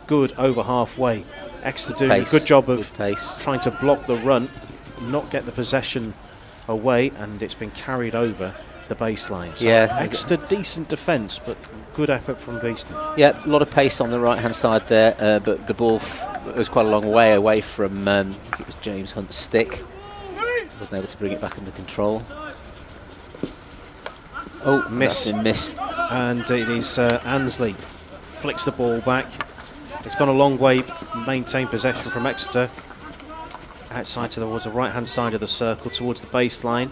Good over halfway. Exeter doing a good job of trying to block the run, not get the possession away, and it's been carried over the baseline. So Exeter decent defence, but good effort from Beeston. Yeah, a lot of pace on the right hand side there, but the ball was quite a long way away from I think it was James Hunt's stick. Wasn't able to bring it back under control. Oh, missed. And it is Ansley flicks the ball back. It's gone a long way, maintained possession from Exeter. Outside towards the right hand side of the circle, towards the baseline.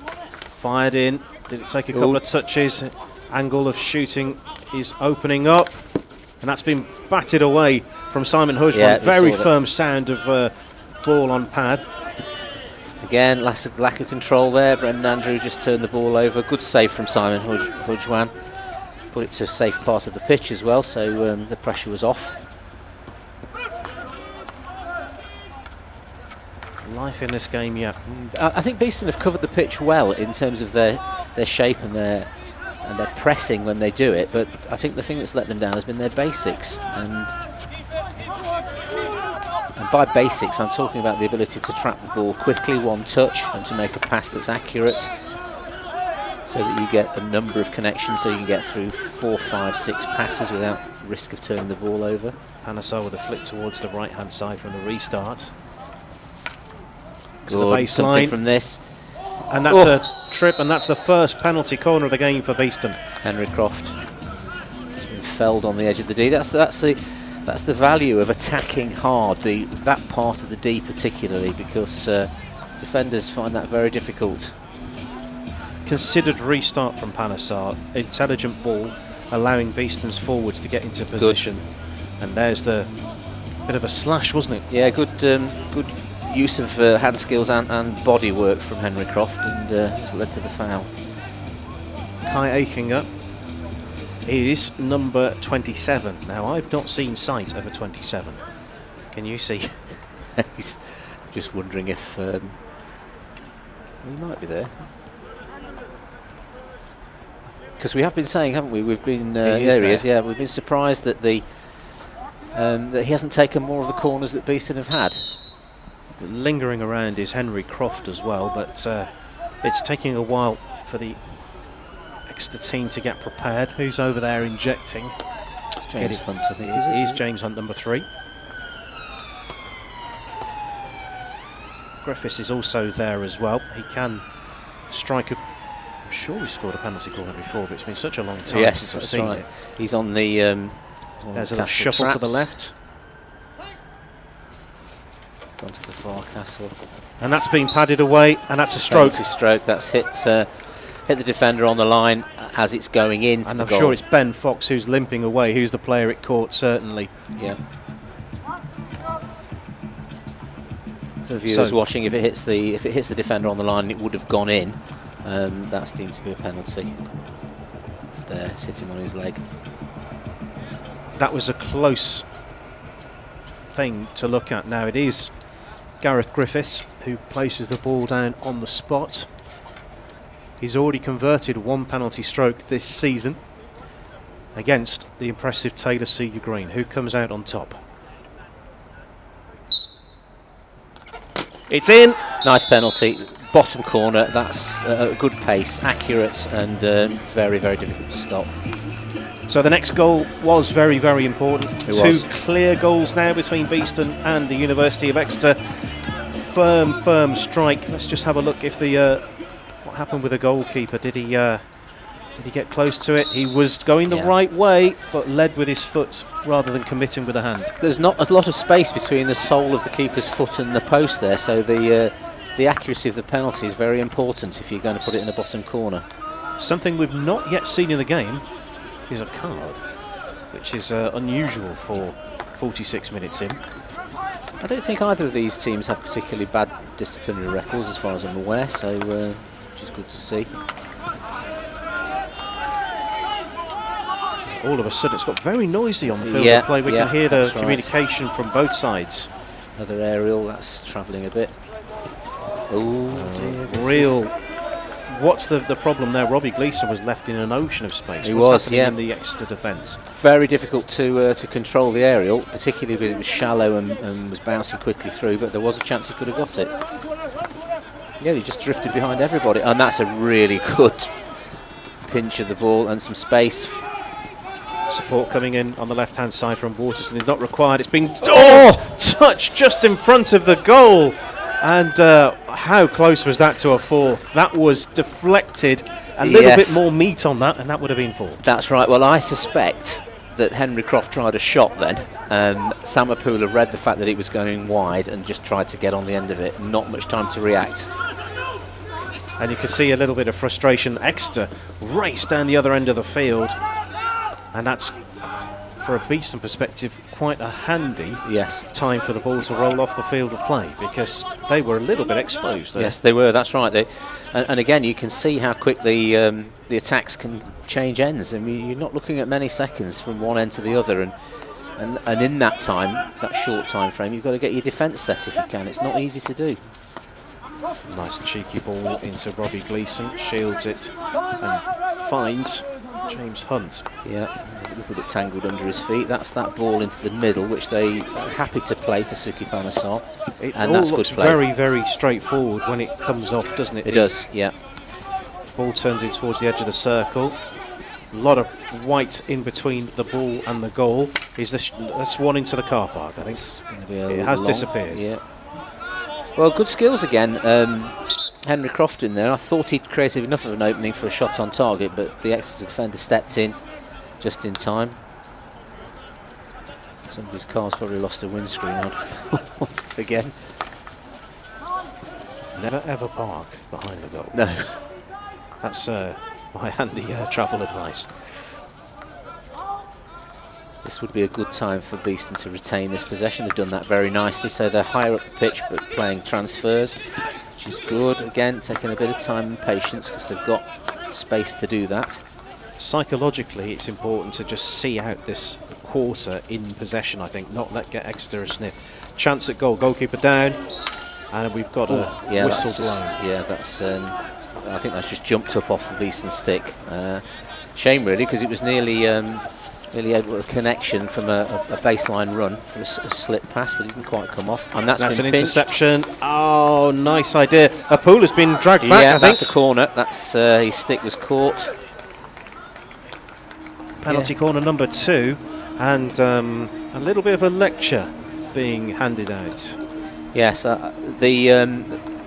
Fired in. Did it take a couple of touches? Angle of shooting is opening up. And that's been batted away from Simon Hudge. Yeah, Very firm sound of ball on pad. Again, lack of control there. Brendan Andrew just turned the ball over. Good save from Simon Hudgewan. Put it to a safe part of the pitch as well, so the pressure was off. Life in this game, yeah. I think Beeston have covered the pitch well in terms of their shape and their pressing when they do it, but I think the thing that's let them down has been their basics. And by basics, I'm talking about the ability to trap the ball quickly, one touch, and to make a pass that's accurate, so that you get a number of connections, so you can get through 4, 5, 6 passes without risk of turning the ball over. Panasol with a flick towards the right-hand side from the restart. To Good, the something baseline from this. And that's a trip, and that's the first penalty corner of the game for Beeston. Henry Croft has been felled on the edge of the D. That's the value of attacking hard, that part of the D particularly, because defenders find that very difficult. Considered restart from Panasar. Intelligent ball, allowing Beeston's forwards to get into position. Good. And there's the bit of a slash, wasn't it? Yeah, good use of hand skills and body work from Henry Croft, and it's led to the foul. Kai Aikinger is number 27. Now, I've not seen sight of a 27. Can you see? He's just wondering if he might be there. Because we have been saying, haven't we? We've been there. He is. Yeah, we've been surprised that that he hasn't taken more of the corners that Beeston have had. Lingering around is Henry Croft as well, but it's taking a while for the Exeter team to get prepared. Who's over there injecting? It's James Hunt, I think. It is James Hunt, number 3. Griffiths is also there as well. He can strike I'm sure he scored a penalty corner before, but it's been such a long time since I've seen it. He's on the there's a little shuffle traps. to the left. Gone to the far castle. And that's been padded away, and that's a stroke. Stroke. That's hit the defender on the line as it's going in. And I'm sure it's Ben Fox who's limping away, who's the player it caught, certainly. Yeah. For viewers watching, if it hits the defender on the line, it would have gone in. That's deemed to be a penalty. There, it's hit him on his leg. That was a close thing to look at. Now it is Gareth Griffiths who places the ball down on the spot. He's already converted 1 penalty stroke this season against the impressive Taylor Seeger Green, who comes out on top. It's in. Nice penalty. Bottom corner. That's a good pace, accurate, and very, very difficult to stop. So the next goal was very, very important. It was. 2 clear goals now between Beeston and the University of Exeter. Firm strike. Let's just have a look if what happened with the goalkeeper. Did he get close to it? He was going the right way, but led with his foot rather than committing with a hand. There's not a lot of space between the sole of the keeper's foot and the post there, so the accuracy of the penalty is very important if you're going to put it in the bottom corner. Something we've not yet seen in the game is a card, which is unusual for 46 minutes in. I don't think either of these teams have particularly bad disciplinary records as far as I'm aware, so which is good to see. All of a sudden it's got very noisy on the field of play. We can hear the communication from both sides. Another aerial, that's travelling a bit. Oh dear. What's the problem there? Robbie Gleeson was left in an ocean of space. He What's was, happening in the Exeter defence? Very difficult to control the aerial, particularly because it was shallow and was bouncing quickly through, but there was a chance he could have got it. Yeah, he just drifted behind everybody, and that's a really good pinch of the ball and some space. Support coming in on the left-hand side from Waterston is not required. It's been touched just in front of the goal. And how close was that to a fourth? That was deflected. A little bit more meat on that, and that would have been four. That's right. Well, I suspect that Henry Croft tried a shot then. Sam Apula read the fact that it was going wide and just tried to get on the end of it. Not much time to react. And you can see a little bit of frustration. Exeter race down the other end of the field. And that's for a Beeston perspective, quite a handy Yes. time for the ball to roll off the field of play, because they were a little bit exposed there. Yes, they were. That's right. And again, you can see how quick the attacks can change ends. I mean, you're not looking at many seconds from one end to the other, and in that time, that short time frame, you've got to get your defence set if you can. It's not easy to do. Nice cheeky ball into Robbie Gleeson, shields it and finds James Hunt. Yeah, a little bit tangled under his feet. That's that ball into the middle, which they are happy to play to Suki Panasar. It and all that's looks good play. very, very straightforward when it comes off, doesn't it? It does, yeah. Ball turns in towards the edge of the circle. A lot of white in between the ball and the goal. That's one into the car park, I think. It's going to be It has disappeared. Yeah. Well, good skills again. Henry Croft in there. I thought he'd created enough of an opening for a shot on target, but the Exeter defender stepped in just in time. Somebody's car's probably lost a windscreen, I'd have thought, again. Never ever park behind the goal. No. That's my handy travel advice. This would be a good time for Beeston to retain this possession. They've done that very nicely, so they're higher up the pitch but playing transfers, which is good. Again, taking a bit of time and patience because they've got space to do that. Psychologically, it's important to just see out this quarter in possession, I think, not let get Exeter a sniff. Chance at goal, goalkeeper down, and we've got a whistle blown. Yeah, that's. I think that's just jumped up off the Beeston stick. Shame really, because it was nearly able to connection from a baseline run for a slip pass, but it didn't quite come off. And that's an been pinched. interception. Oh, nice idea. A pool has been dragged back. Yeah, I that's a think. corner. That's his stick was caught. Penalty corner number 2, and a little bit of a lecture being handed out. Yes,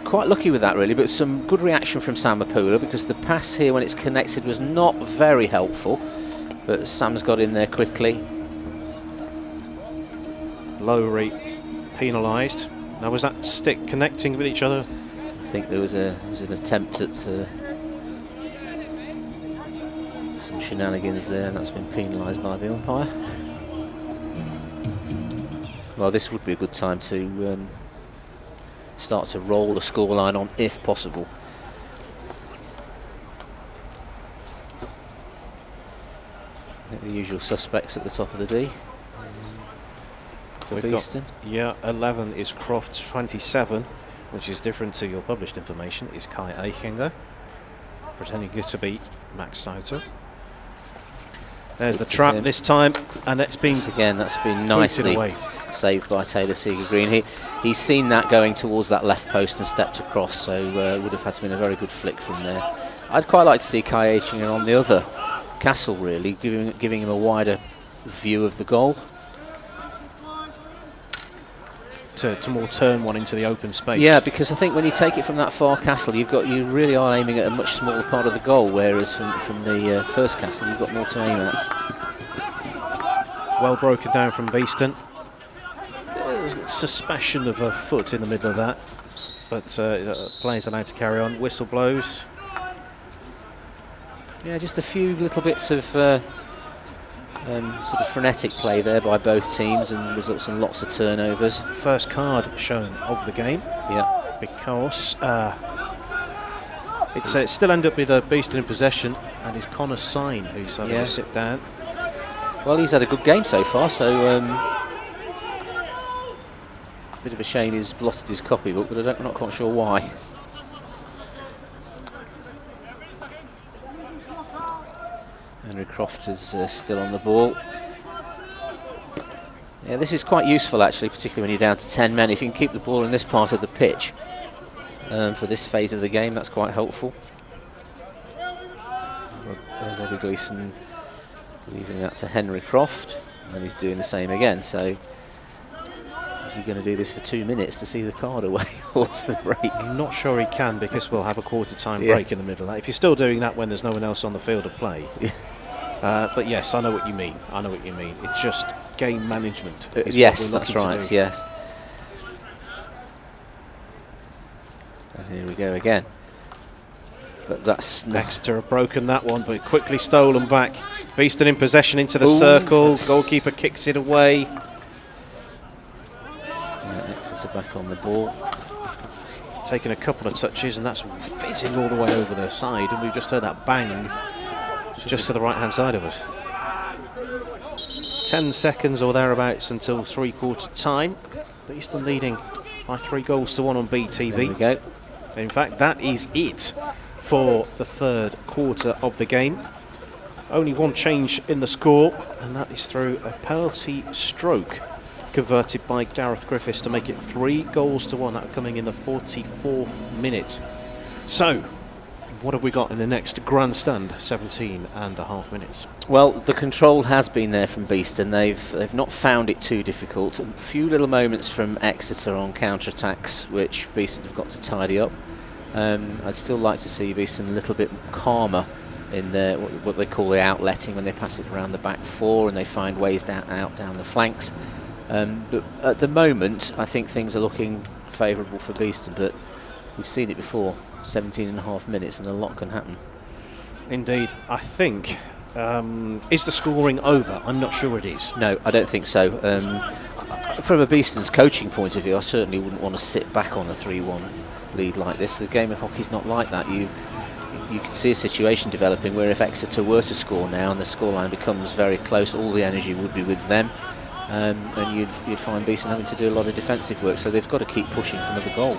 quite lucky with that really, but some good reaction from Sam Apula, because the pass here when it's connected was not very helpful, but Sam's got in there quickly. Lowry penalised. Now, was that stick connecting with each other? I think there was an attempt at some shenanigans there, and that's been penalised by the umpire. Well, this would be a good time to start to roll the scoreline on, if possible. I think the usual suspects at the top of the D for We've Beeston. Got, 11 is Croft, 27, which is different to your published information, is Kai Eichinger, pretending to be Max Sauter. There's the trap this time, and it's been that's been nicely away. Saved by Taylor Seeger-Green. He's seen that going towards that left post and stepped across, so would have had to been a very good flick from there. I'd quite like to see Kai Eichinger on the other castle, really, giving him a wider view of the goal. To more turn one into the open space. Yeah, because I think when you take it from that far castle, you really are aiming at a much smaller part of the goal, whereas from the first castle, you've got more to aim at. Well broken down from Beeston. There's a suspicion of a foot in the middle of that, but players allowed to carry on. Whistle blows. Yeah, just a few little bits of sort of frenetic play there by both teams, and results in lots of turnovers. First card shown of the game. Yeah, because it's still ended up with Beeston in possession, and it's Connor Sign who's having to sit down. Well, he's had a good game so far, so bit of a shame he's blotted his copybook, but I'm not quite sure why. Henry Croft is still on the ball. Yeah, this is quite useful actually, particularly when you're down to 10 men. If you can keep the ball in this part of the pitch for this phase of the game, that's quite helpful. Robbie Gleeson leaving that to Henry Croft, and he's doing the same again. So is he going to do this for 2 minutes to see the card away or to the break? I'm not sure he can, because we'll have a quarter time break in the middle of that. If you're still doing that when there's no one else on the field to play. But yes, I know what you mean. It's just game management. Yes, that's right. Yes. And here we go again. But that's Exeter have broken that one, but quickly stolen back. Beeston in possession into the circle. Goalkeeper kicks it away. Exeter back on the ball. Taking a couple of touches, and that's fizzing all the way over the side. And we've just heard that bang just to the right-hand side of us. 10 seconds or thereabouts until three-quarter time. Beeston leading by 3-1 on BTV. There we go. In fact, that is it for the third quarter of the game. Only one change in the score, and that is through a penalty stroke converted by Gareth Griffiths to make it 3-1. That coming in the 44th minute. So, what have we got in the next grandstand? 17.5 minutes. Well, the control has been there from Beeston. They've not found it too difficult. A few little moments from Exeter on counter-attacks, which Beeston have got to tidy up. I'd still like to see Beeston a little bit calmer in their, what they call the outletting, when they pass it around the back four and they find ways out down the flanks. But at the moment, I think things are looking favourable for Beeston, but we've seen it before, 17.5 minutes, and a lot can happen. Indeed. I think, is the scoring over? I'm not sure it is. No, I don't think so. From a Beeston's coaching point of view, I certainly wouldn't want to sit back on a 3-1 lead like this. The game of hockey's not like that. You can see a situation developing where if Exeter were to score now and the scoreline becomes very close, all the energy would be with them. And you'd find Beeston having to do a lot of defensive work, so they've got to keep pushing for another goal.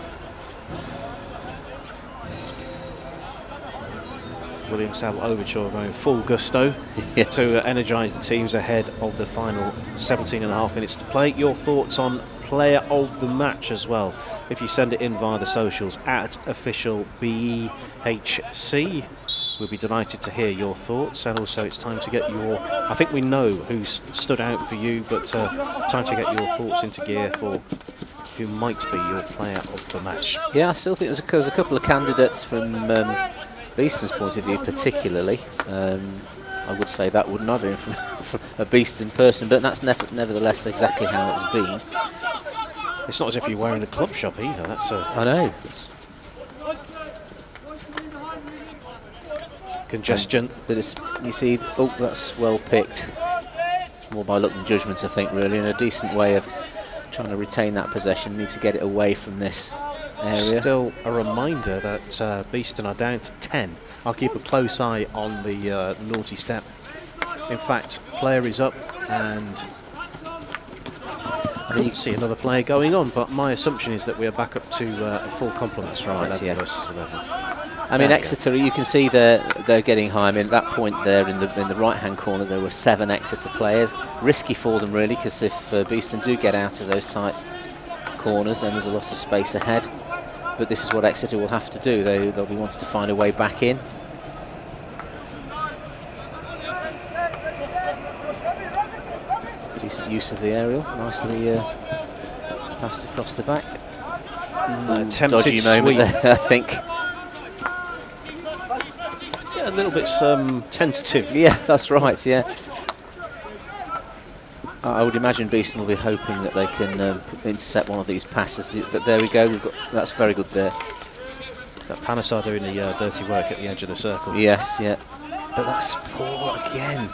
William Saville Overture going full gusto Yes. to energise the teams ahead of the final 17.5 minutes to play. Your thoughts on player of the match as well, if you send it in via the socials at official BHC. We'll be delighted to hear your thoughts, and also it's time to get your, I think we know who's stood out for you, but time to get your thoughts into gear for who might be your player of the match. Yeah, I still think there's a couple of candidates from Beeston's point of view particularly. I would say that wouldn't have been from a Beeston person, but that's nevertheless exactly how it's been. It's not as if you're wearing a club shop either. That's I know. congestion. But you see, that's well picked. More by luck than judgment, I think, really, and a decent way of trying to retain that possession. Need to get it away from this area. Still a reminder that Beeston are down to 10. I'll keep a close eye on the naughty step. In fact, player is up, and I didn't see another player going on, but my assumption is that we are back up to full complements from 11 versus 11. I mean, Exeter, you can see they're getting high. I mean, at that point there in the right-hand corner, there were 7 Exeter players. Risky for them, really, because if Beeston do get out of those tight corners, then there's a lot of space ahead. But this is what Exeter will have to do. They'll be wanting to find a way back in. Decent use of the aerial, nicely passed across the back. Dodgy moment there, I think. Yeah, a little bit tentative. Yeah, that's right, yeah. I would imagine Beeston will be hoping that they can intercept one of these passes. But there we go, that's very good there. That Panesar doing the dirty work at the edge of the circle. Yes, yeah. But that's poor again.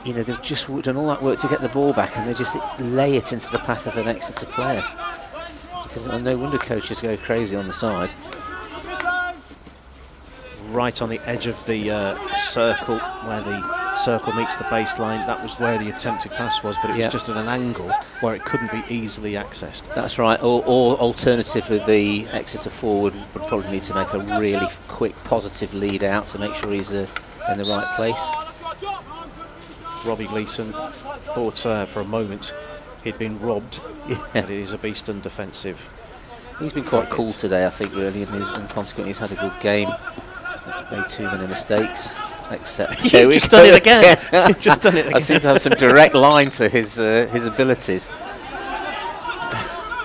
You know, they've just done all that work to get the ball back, and they just lay it into the path of an Exeter player. Because no wonder coaches go crazy on the side. Right on the edge of the circle, where the circle meets the baseline. That was where the attempted pass was, but it was just at an angle where it couldn't be easily accessed. That's right. Or alternatively, the Exeter forward would probably need to make a really quick, positive lead out to make sure he's in the right place. Robbie Gleeson thought for a moment he'd been robbed. But it is a Beeston defensive. He's been quite cool today, I think, really, and consequently he's had a good game. Made too many mistakes, except You've just done it again. You've just done it again. I seem to have some direct line to his abilities.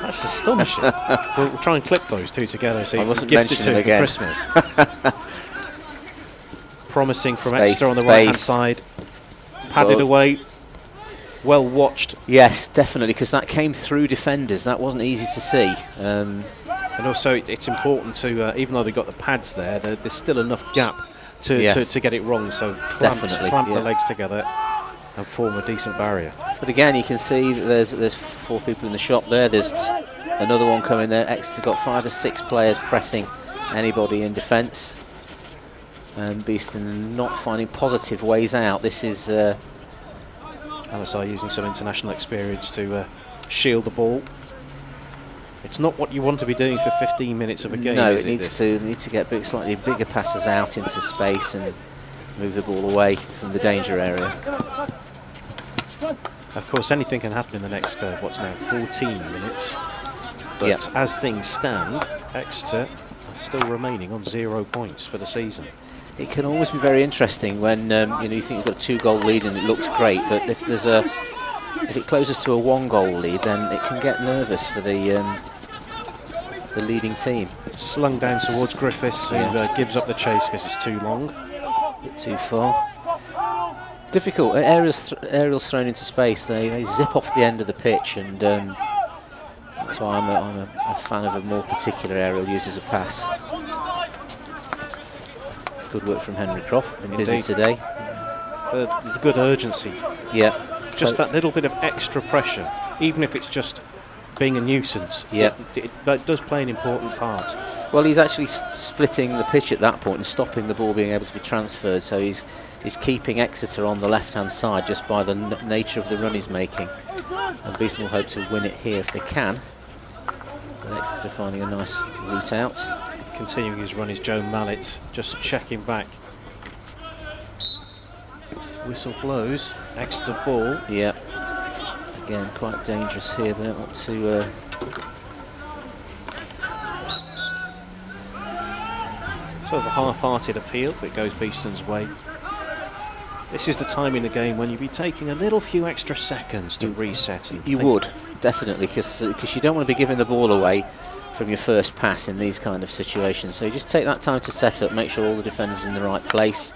That's astonishing. We'll try and clip those two together so you can gift it to him for Christmas. Promising from Exeter on the right-hand side. Padded away. Well watched. Yes, definitely, because that came through defenders. That wasn't easy to see. And also, it's important to, even though they've got the pads there, there's still enough gap to get it wrong. So clamp the legs together and form a decent barrier. But again, you can see that there's 4 people in the shop there. There's another one coming there. Exeter got 5 or 6 players pressing anybody in defence. And Beeston not finding positive ways out. This is LSI using some international experience to shield the ball. It's not what you want to be doing for 15 minutes of a game. No, it needs to get slightly bigger passes out into space and move the ball away from the danger area. Of course, anything can happen in the next, 14 minutes. But as things stand, Exeter are still remaining on 0 points for the season. It can always be very interesting when you think you've got a 2-goal lead and it looks great, but if it closes to a 1-goal lead, then it can get nervous for the leading team. Slung down towards Griffiths, who gives up the chase because it's too long. A bit too far. Difficult. Aerials thrown into space. They zip off the end of the pitch, and that's why I'm a fan of a more particular aerial used as a pass. Good work from Henry Croft. Been busy today. The good urgency. Yeah. Just that little bit of extra pressure, even if it's just being a nuisance. Yeah. It does play an important part. Well, he's actually splitting the pitch at that point and stopping the ball being able to be transferred. So he's keeping Exeter on the left-hand side just by the nature of the run he's making. And Beeston will hope to win it here if they can. And Exeter finding a nice route out. Continuing his run is Joe Mallet, just checking back. Whistle blows, Exeter ball. Yeah. Again, quite dangerous here. They don't want to... Sort of a half-hearted appeal, but it goes Beeston's way. This is the time in the game when you'd be taking a little few extra seconds to reset. And you would, definitely, because you don't want to be giving the ball away from your first pass in these kind of situations. So you just take that time to set up, make sure all the defenders are in the right place.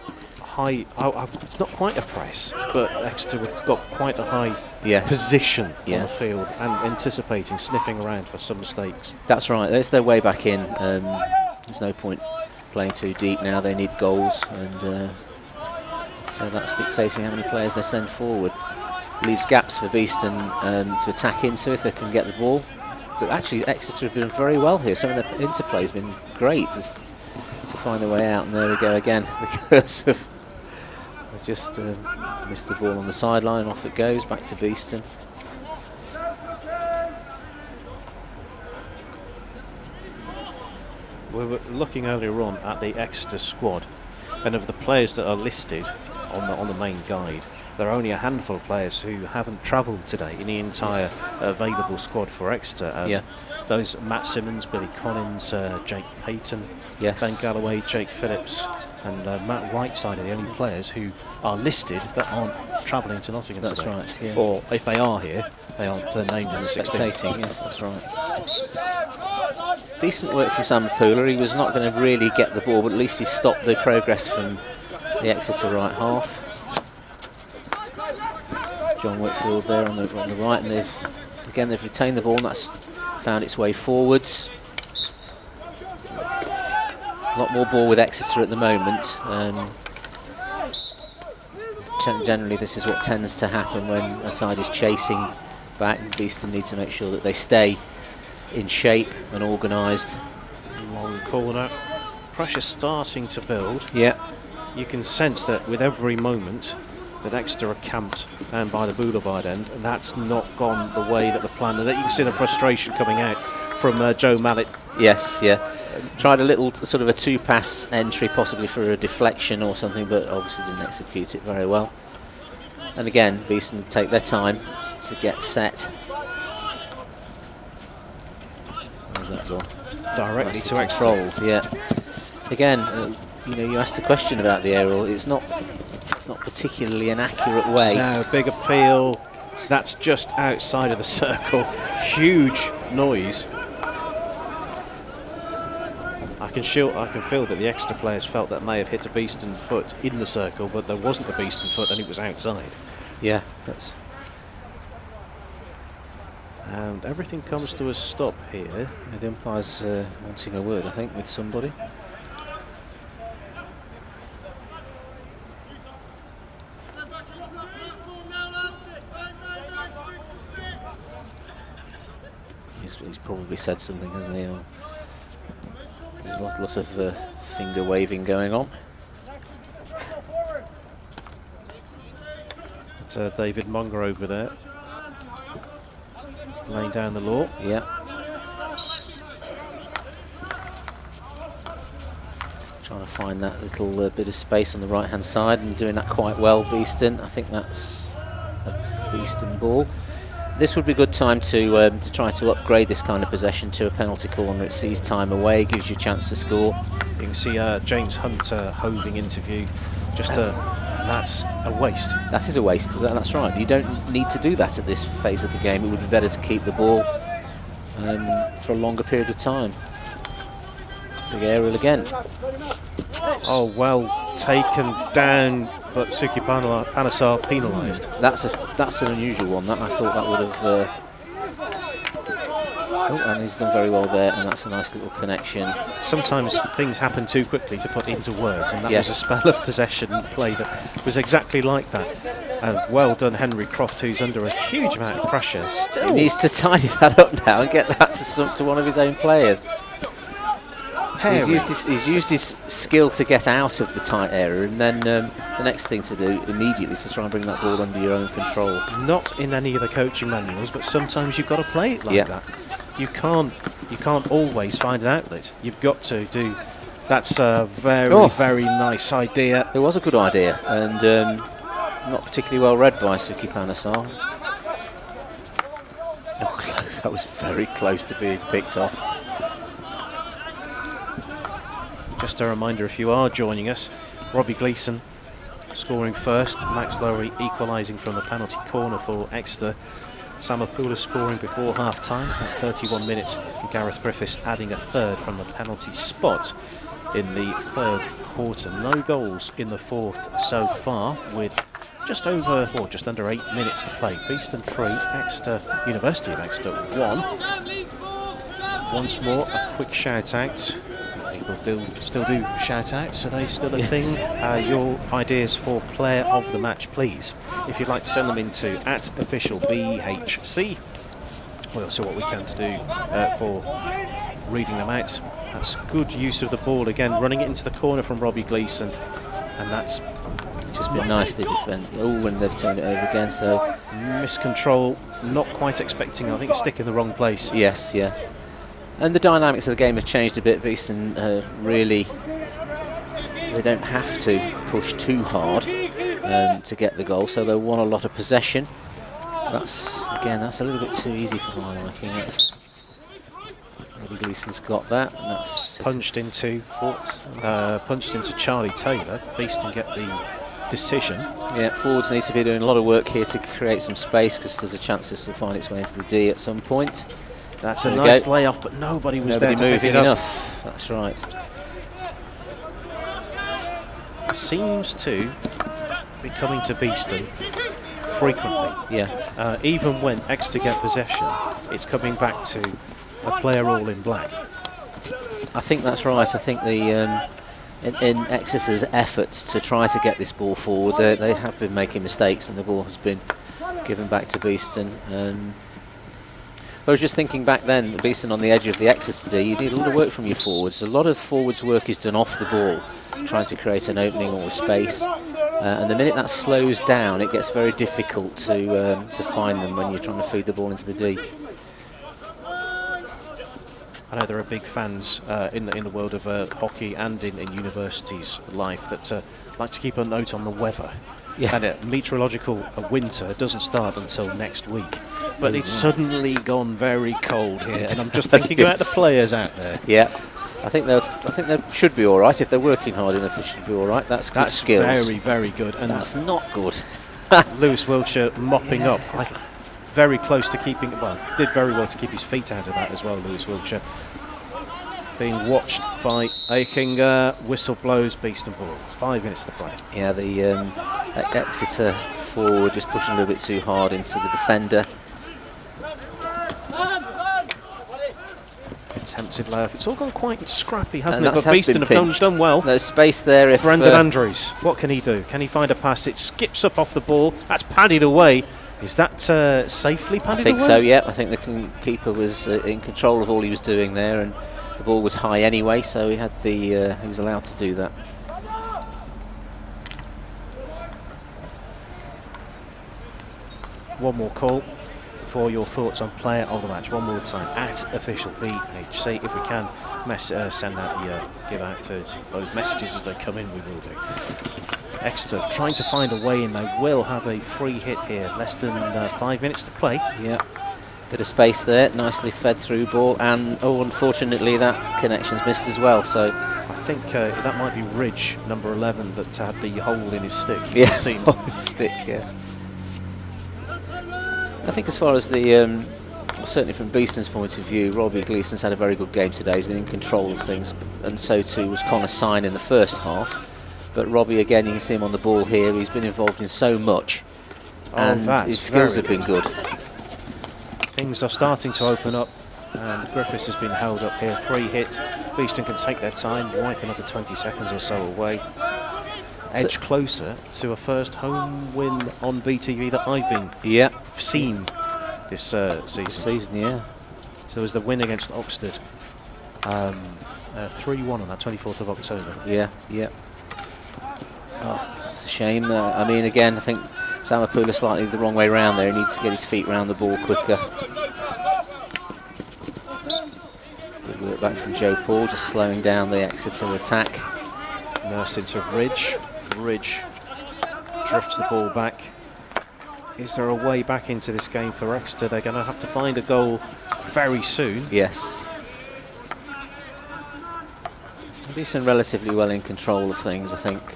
It's not quite a press, but Exeter have got quite a high position on the field and anticipating, sniffing around for some mistakes. That's right, it's their way back in. There's no point playing too deep now, they need goals, and so that's dictating how many players they send forward. Leaves gaps for Beeston to attack into if they can get the ball. But actually Exeter have been very well here. Some of their interplay has been great to find their way out, and there we go again because of they just missed the ball on the sideline. Off it goes back to Beeston. We were looking earlier on at the Exeter squad, and of the players that are listed on the main guide, there are only a handful of players who haven't travelled today in the entire available squad for Exeter. Those Matt Simmons, Billy Collins, Jake Payton, Ben Galloway, Jake Phillips, and Matt Whiteside are the only players who are listed that aren't travelling to Nottingham today. That's right, yeah. Or if they are here, they aren't named in the 16. Yes, that's right. Decent work from Sam Pooler. He was not going to really get the ball, but at least he stopped the progress from the Exeter right half. John Whitfield there on the right, and they've retained the ball, and that's found its way forwards. A lot more ball with Exeter at the moment. Generally this is what tends to happen when a side is chasing back. Beeston need to make sure that they stay in shape and organised. Long corner, pressure starting to build. Yeah. You can sense that with every moment that Exeter are camped down by the boulevard end, and that's not gone the way that the plan. That you can see the frustration coming out from Joe Mallet. Yes, yeah. Tried a little sort of a 2-pass entry, possibly for a deflection or something, but obviously didn't execute it very well. And again, Beeston take their time to get set. Where's that gone? Directly to Exeter. Yeah. Again, you asked the question about the aerial. It's not particularly an accurate way. No, big appeal. That's just outside of the circle. Huge noise. I can feel that the Exeter players felt that may have hit a Beeston foot in the circle, but there wasn't a Beeston foot and it was outside. Yeah, that's. And everything comes to a stop here. Yeah, the umpire's wanting a word, I think, with somebody. He's probably said something, hasn't he? Or there's lots of finger waving going on. But, David Munger over there, laying down the law. Yeah. Trying to find that little bit of space on the right-hand side and doing that quite well, Beeston. I think that's a Beeston ball. This would be a good time to try to upgrade this kind of possession to a penalty corner. It sees time away, gives you a chance to score. You can see James Hunter holding interview. That's a waste. That is a waste. That's right. You don't need to do that at this phase of the game. It would be better to keep the ball for a longer period of time. Big aerial again. Oh, well taken down, but Suki Panesar penalised. That's an unusual one. That I thought that would have. Oh, and he's done very well there, and that's a nice little connection. Sometimes things happen too quickly to put into words, and that Yes. was a spell of possession play that was exactly like that. And well done, Henry Croft, who's under a huge amount of pressure. Still, He needs to tidy that up now and get that to one of his own players. He's used his skill to get out of the tight area, and then the next thing to do immediately is to try and bring that ball under your own control. Not in any of the coaching manuals, but sometimes you've got to play it like that. You can't always find an outlet. You've got to do. That's a very nice idea. It was a good idea, and not particularly well read by Suki Panesar. That was very close to being picked off. Just a reminder, if you are joining us, Robbie Gleeson scoring first, Max Lowry equalising from the penalty corner for Exeter, Samapula scoring before half-time at 31 minutes, and Gareth Griffiths adding a third from the penalty spot in the third quarter. No goals in the fourth so far, with just under 8 minutes to play. Beeston 3, Exeter, University of Exeter 1. Once more, a quick shout out. People still do shout out, so they still a thing. Your ideas for player of the match, please. If you'd like to send them into @officialBHC. We'll see what we can to do for reading them out. That's good use of the ball again, running it into the corner from Robbie Gleeson, and that's Just been nicely defended. Oh, and they've turned it over again, so miscontrol. Not quite expecting. I think a stick in the wrong place. yes, yeah. And the dynamics of the game have changed a bit. Beeston really, they don't have to push too hard to get the goal, so they won a lot of possession. That's a little bit too easy for my liking. Robbie Gleeson's got that, and that's Punched into Charlie Taylor. Beeston get the decision. Yeah, forwards need to be doing a lot of work here to create some space, because there's a chance this will find its way into the D at some point. That's a nice layoff, but nobody was there to pick moving it up. enough. That's right. Seems to be coming to Beeston frequently. Yeah. Even when Exeter get possession, it's coming back to a player all in black. I think that's right. I think the in Exeter's efforts to try to get this ball forward, they have been making mistakes, and the ball has been given back to Beeston. I was just thinking back then, Beeston on the edge of the Exeter D, you need a lot of work from your forwards. A lot of forwards work is done off the ball, trying to create an opening or a space. And the minute that slows down, it gets very difficult to find them when you're trying to feed the ball into the D. I know there are big fans in the world of hockey and in universities' life that like to keep a note on the weather. Yeah. And meteorological winter doesn't start until next week. But it's suddenly gone very cold here, and I'm just thinking about the players out there. Yeah, I think they should be all right if they're working hard enough. They should be all right. That's good skills. Very, very good. And that's not good. Lewis Wiltshire mopping up, very close to keeping. Well, did very well to keep his feet out of that as well. Lewis Wiltshire being watched by Aiking. Whistle blows. Beeston ball. 5 minutes to play. Yeah, the Exeter forward just pushing a little bit too hard into the defender. attempted layoff. It's all gone quite scrappy, hasn't And it? But has Beeston been have done well. There's space there if... Brendan Andrews, what can he do? Can he find a pass? It skips up off the ball. That's padded away. Is that safely padded away? I think so, yeah. I think the keeper was in control of all he was doing there, and the ball was high anyway, so he had he was allowed to do that. One more call for your thoughts on player of the match. One more time at official BHC. If we can send out give out to those messages as they come in, we will do. Exeter trying to find a way in. They will have a free hit here. Less than 5 minutes to play. Yeah, bit of space there. Nicely fed through ball, and unfortunately that connection's missed as well. So I think that might be Ridge, number 11, that had the hole in his stick. Yeah, stick. Yeah. I think as far as the, certainly from Beeston's point of view, Robbie Gleeson's had a very good game today. He's been in control of things, and so too was Connor Sign in the first half. But Robbie, again, you can see him on the ball here. He's been involved in so much, and his skills have been good. Things are starting to open up, and Griffiths has been held up here. Free hit. Beeston can take their time, wipe another 20 seconds or so away. Edge closer to a first home win on BTV that I've been seen this season. Yeah. So there was the win against Oxford, 3-1 on that 24th of October. Yeah. Oh, that's a shame. I mean, again, I think Samapula slightly the wrong way round there. He needs to get his feet round the ball quicker. Good work back from Joe Paul, just slowing down the Exeter attack. Nurse into Ridge. Ridge drifts the ball back. Is there a way back into this game for Exeter? They're going to have to find a goal very soon. Yes. Beeston relatively well in control of things, I think.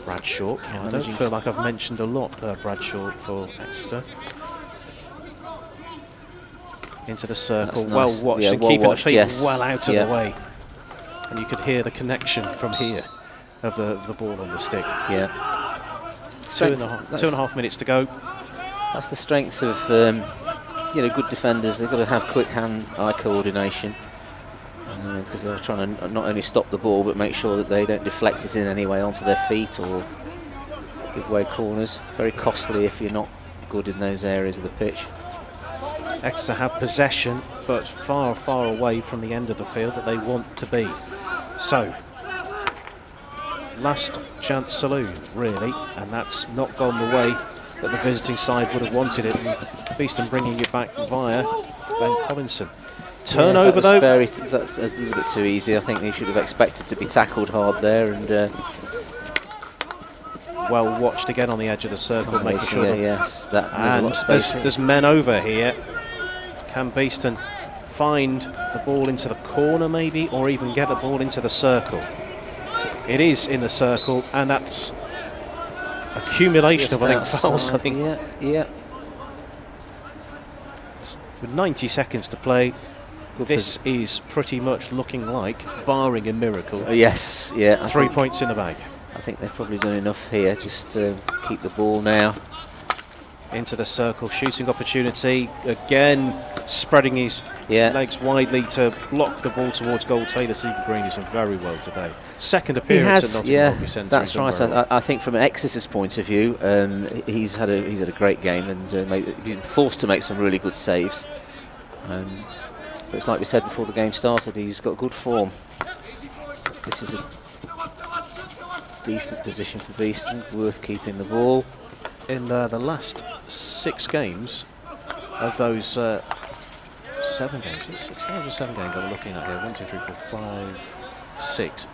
Bradshaw. I don't feel like I've mentioned a lot Bradshaw for Exeter. Into the circle, nice. well watched, and keeping the feet well out of the way. And you could hear the connection from here of the ball on the stick. Yeah. Two and a half minutes to go. That's the strengths of good defenders. They've got to have quick hand-eye coordination because they're trying to not only stop the ball but make sure that they don't deflect it in any way onto their feet or give away corners. Very costly if you're not good in those areas of the pitch. Exeter have possession, but far, far away from the end of the field that they want to be. So, last chance saloon, really, and that's not gone the way that the visiting side would have wanted it. And Beeston bringing it back via Ben Collinson. Turnover, though. That's a little bit too easy. I think he should have expected to be tackled hard there. And well watched again on the edge of the circle, making sure. Yes, that there's a lot of space. There's men over here. Can Beeston find the ball into the corner maybe, or even get the ball into the circle? It is in the circle, and that's accumulation of, I think, fouls. I think. Yeah. With 90 seconds to play, this is pretty much looking like, barring a miracle, yes, yeah, 3 points in the bag. I think they've probably done enough here. Just keep the ball now. Into the circle, shooting opportunity. Again, spreading his legs widely to block the ball towards goal. Taylor Seeger-Green is done very well today. Second appearance at Nottingham Rugby Centre. That's right. I think from an Exeter's point of view, he's had a great game and been forced to make some really good saves. But it's like we said before the game started, he's got good form. This is a decent position for Beeston, worth keeping the ball. In the last 6 games of those 7 games, 6 games or 7 games I'm looking at here, 1, 2, 3, 4, 5, 6.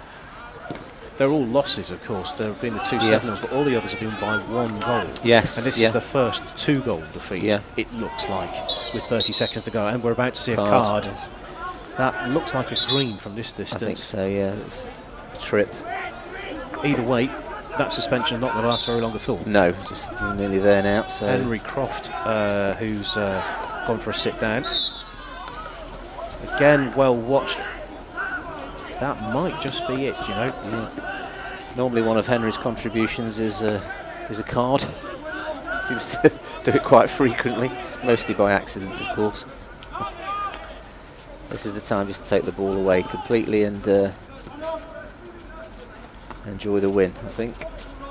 They're all losses, of course. There have been the 2 7-0s, but all the others have been by 1 goal. Yes. And this is the first 2-goal defeat, it looks like, with 30 seconds to go. And we're about to see a card. That looks like a green from this distance. I think so, yeah. It's a trip. Either way, that suspension not going to last very long at all. No, just nearly there now. So Henry Croft, who's gone for a sit down. Again, well watched. That might just be it, you know. Normally one of Henry's contributions is is a card. Seems to do it quite frequently, mostly by accident, of course. This is the time just to take the ball away completely and enjoy the win, I think.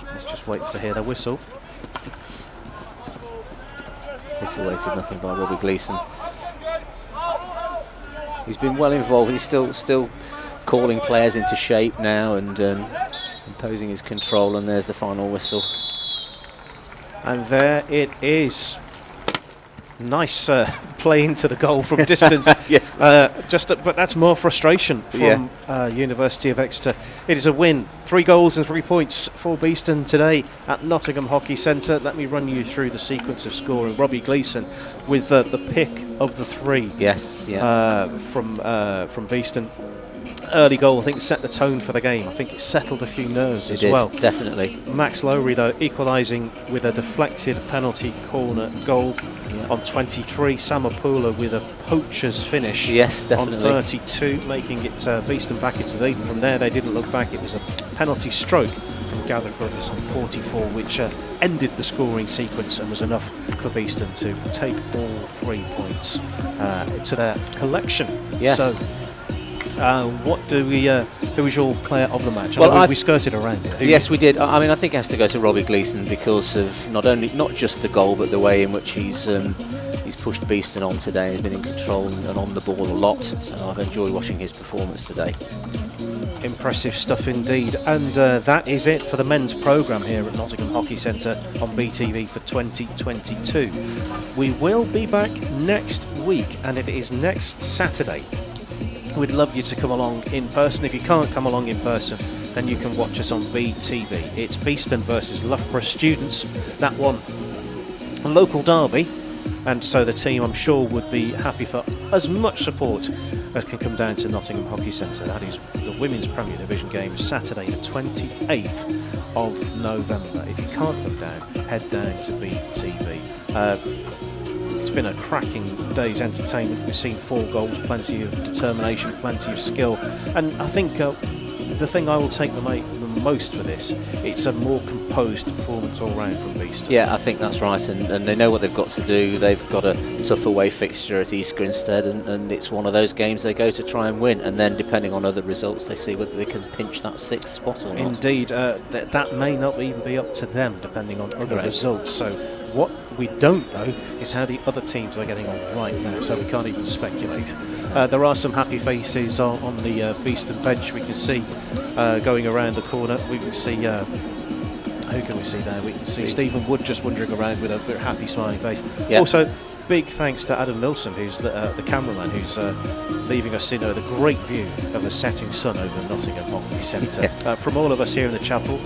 Let's just wait to hear the whistle. It's awaited nothing by Robbie Gleeson. He's been well involved. He's still calling players into shape now and imposing his control. And there's the final whistle. And there it is. Nice play into the goal from distance. Yes. But that's more frustration from University of Exeter. It is a win. 3 goals and 3 points for Beeston today at Nottingham Hockey Centre. Let me run you through the sequence of scoring. Robbie Gleeson with the pick of the 3. Yes. Yeah. From Beeston. Early goal, I think, set the tone for the game. I think it settled a few nerves as well. Definitely. Max Lowry, though, equalising with a deflected penalty corner goal on 23. Samapula with a poacher's finish. Yes, definitely. On 32, making it Beeston back into the lead. From there, they didn't look back. It was a penalty stroke from Gather Brothers on 44, which ended the scoring sequence and was enough for Beeston to take all 3 points to their collection. Yes. So, what do we? Who was your player of the match? Well, we skirted around it. Yes, we did. I mean, I think it has to go to Robbie Gleeson because of not just the goal, but the way in which he's pushed Beeston on today. He's been in control and on the ball a lot. So I've enjoyed watching his performance today. Impressive stuff indeed. And that is it for the men's programme here at Nottingham Hockey Centre on BTV for 2022. We will be back next week, and it is next Saturday. We'd love you to come along in person. If you can't come along in person, then you can watch us on BTV. It's Beeston versus Loughborough Students. That one, a local derby, and so the team, I'm sure, would be happy for as much support as can come down to Nottingham Hockey Centre. That is the Women's Premier Division game, Saturday the 28th of November. If you can't come down, head down to BTV. It's been a cracking day's entertainment. We've seen 4 goals, plenty of determination, plenty of skill, and I think the thing I will take the most for this, it's a more composed performance all round from Beeston. Yeah, I think that's right, and they know what they've got to do. They've got a tough away fixture at East Grinstead, and it's one of those games they go to try and win, and then depending on other results they see whether they can pinch that 6th spot or not. Indeed, that may not even be up to them depending on other results. So what we don't know is how the other teams are getting on right now, so we can't even speculate. There are some happy faces on the Beeston bench. We can see going around the corner. We can see who can we see there? We can see Stephen Wood just wandering around with a very happy smiling face. Yep. Also, big thanks to Adam Milsom, who's the cameraman, who's leaving us in the great view of the setting sun over Nottingham Hockey Centre. From all of us here in the chapel,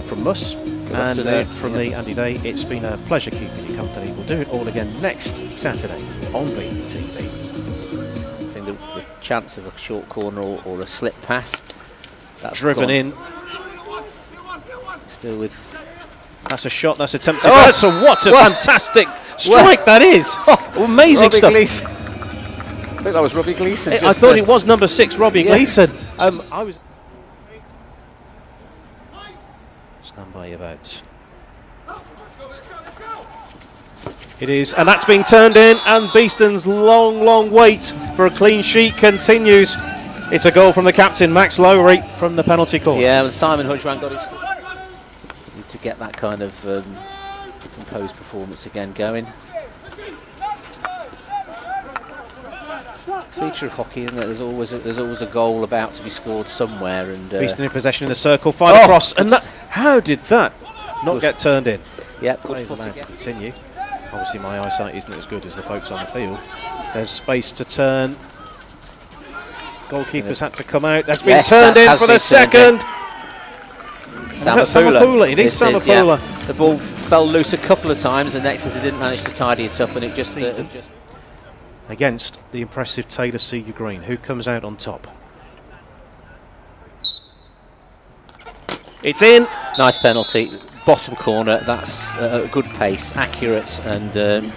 from us and from me, Andy Day, it's been a pleasure keeping you company. We'll do it all again next Saturday on BTV. I think the chance of a short corner or a slip pass, that's driven in. Still with. That's a shot. That's attempted. What a fantastic strike that is! Amazing Robbie stuff. Gleeson. I think that was Robbie Gleeson. I thought it was number 6, Robbie Gleeson. I was. Stand by about. It is, and that's being turned in, and Beeston's long wait for a clean sheet continues. It's a goal from the captain, Max Lowry, from the penalty corner. Yeah, and Simon Hudgran got his foot. Need to get that kind of composed performance again going. Feature of hockey, isn't it? There's always a goal about to be scored somewhere, and Beeston in possession in the circle, fired across, and how did that not get turned in? Yeah, good foot to continue. Obviously, my eyesight isn't as good as the folks on the field. There's space to turn. Goalkeeper's had to come out. That's been turned in for the second. Samapula. It is Samapula. Yeah. The ball fell loose a couple of times, and Exeter didn't manage to tidy it up, and it just against the impressive Taylor Seeger Green, who comes out on top. It's in. Nice penalty, bottom corner. That's a good pace, accurate, and very